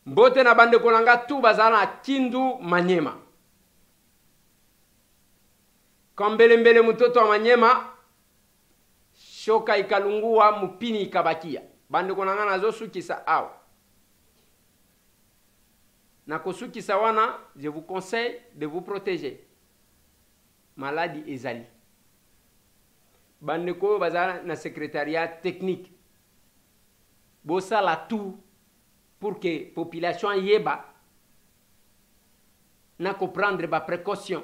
Mbote na bande kolanga tu bazana Kindu Manyema. Kambele mutoto wa Manyema shoka ikalungua mupini ikabakia. Bande kolanga nazo sukisa au. Na kosukisa wana, je vous conseille de vous protéger. Maladie ezali. Bande ko bazana na secrétariat technique. Bossa la tout pour que la population yeba na ko prendre ba précaution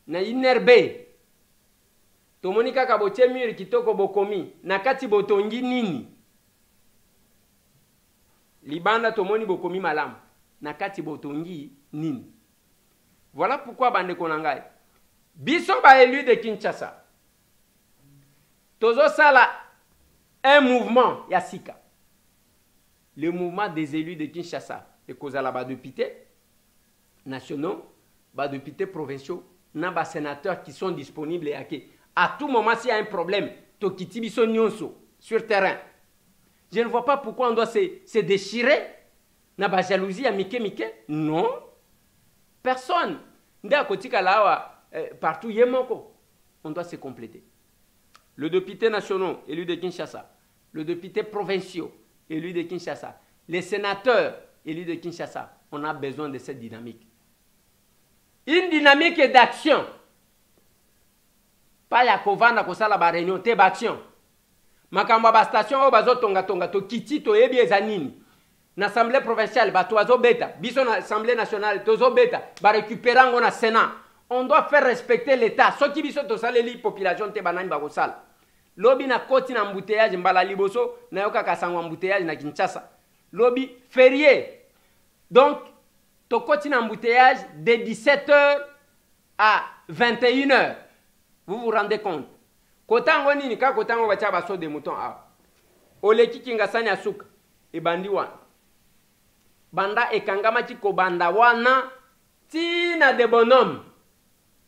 na inerbe to monika ka boche mur kitoko bokomi na kati botongi nini libanda to moni bokomi malam na kati botongi nini. Voilà pourquoi bande konangai biso ba élu de Kinshasa tozo sala un mouvement yasika. Le mouvement des élus de Kinshasa, les causes à la députés nationaux, députés provinciaux, n'a sénateurs qui sont disponibles et à tout moment s'il y a un problème, Tokiti Nyonso sur terrain. Je ne vois pas pourquoi on doit se déchirer. N'a pas jalousie à Mike. Non. Personne. Partout, on doit se compléter. Le député national, élu de Kinshasa, le député provincial, élus de Kinshasa, les sénateurs élus de Kinshasa, on a besoin de cette dynamique. Une dynamique d'action. Pas ya kovanda kosala ba réunion te ba action. Makamba ba station o bazo tonga to kiti to yebi ezanini. Na assemblée provinciale ba toazo beta, biso na assemblée nationale tozo beta, ba récupérer ngo na Sénat. On doit faire respecter l'État. Soki biso to saleli population te banani ba kosala. Lobi na koti na embouteillage mbala liboso na yoka kasangwa embouteillage na Kinshasa. Lobi férié. Donc to koti na embouteillage de 17h à 21h. Vous vous rendez compte? Kotango nini ka kotango bacha baso de mouton a. Oleki kingasani asuka e bandi wana. Banda e kangama chiko banda wana tina de bonhomme.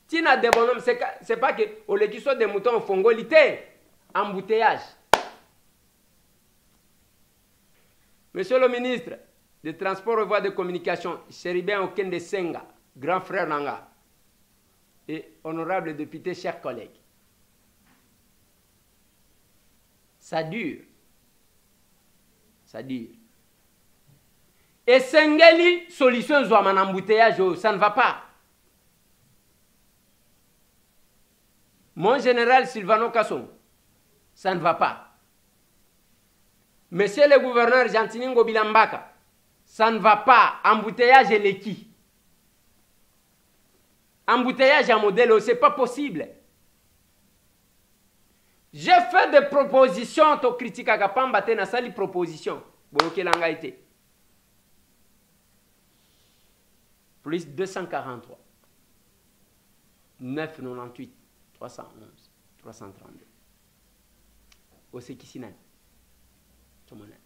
Tina de bonhomme c'est pas que oleki so de mouton fongolité. Embouteillage. Monsieur le ministre des Transports et Voies de Communication, Cheribin Okende Senga, grand frère Nanga, et honorable député, chers collègues, ça dure. Ça dure. Et Sengeli, solution Zouaman embouteillage, ça ne va pas. Mon général Sylvano Kasson, ça ne va pas. Monsieur le gouverneur Jantiningo Bilambaka, ça ne va pas. Embouteillage et l'équi. Embouteillage à modèle, c'est pas possible. J'ai fait des propositions, to critique à Kapamba, na sali proposition. Boyoke langa été. Plus 243. 998. 311. 332. Osekisinan. Tomonan.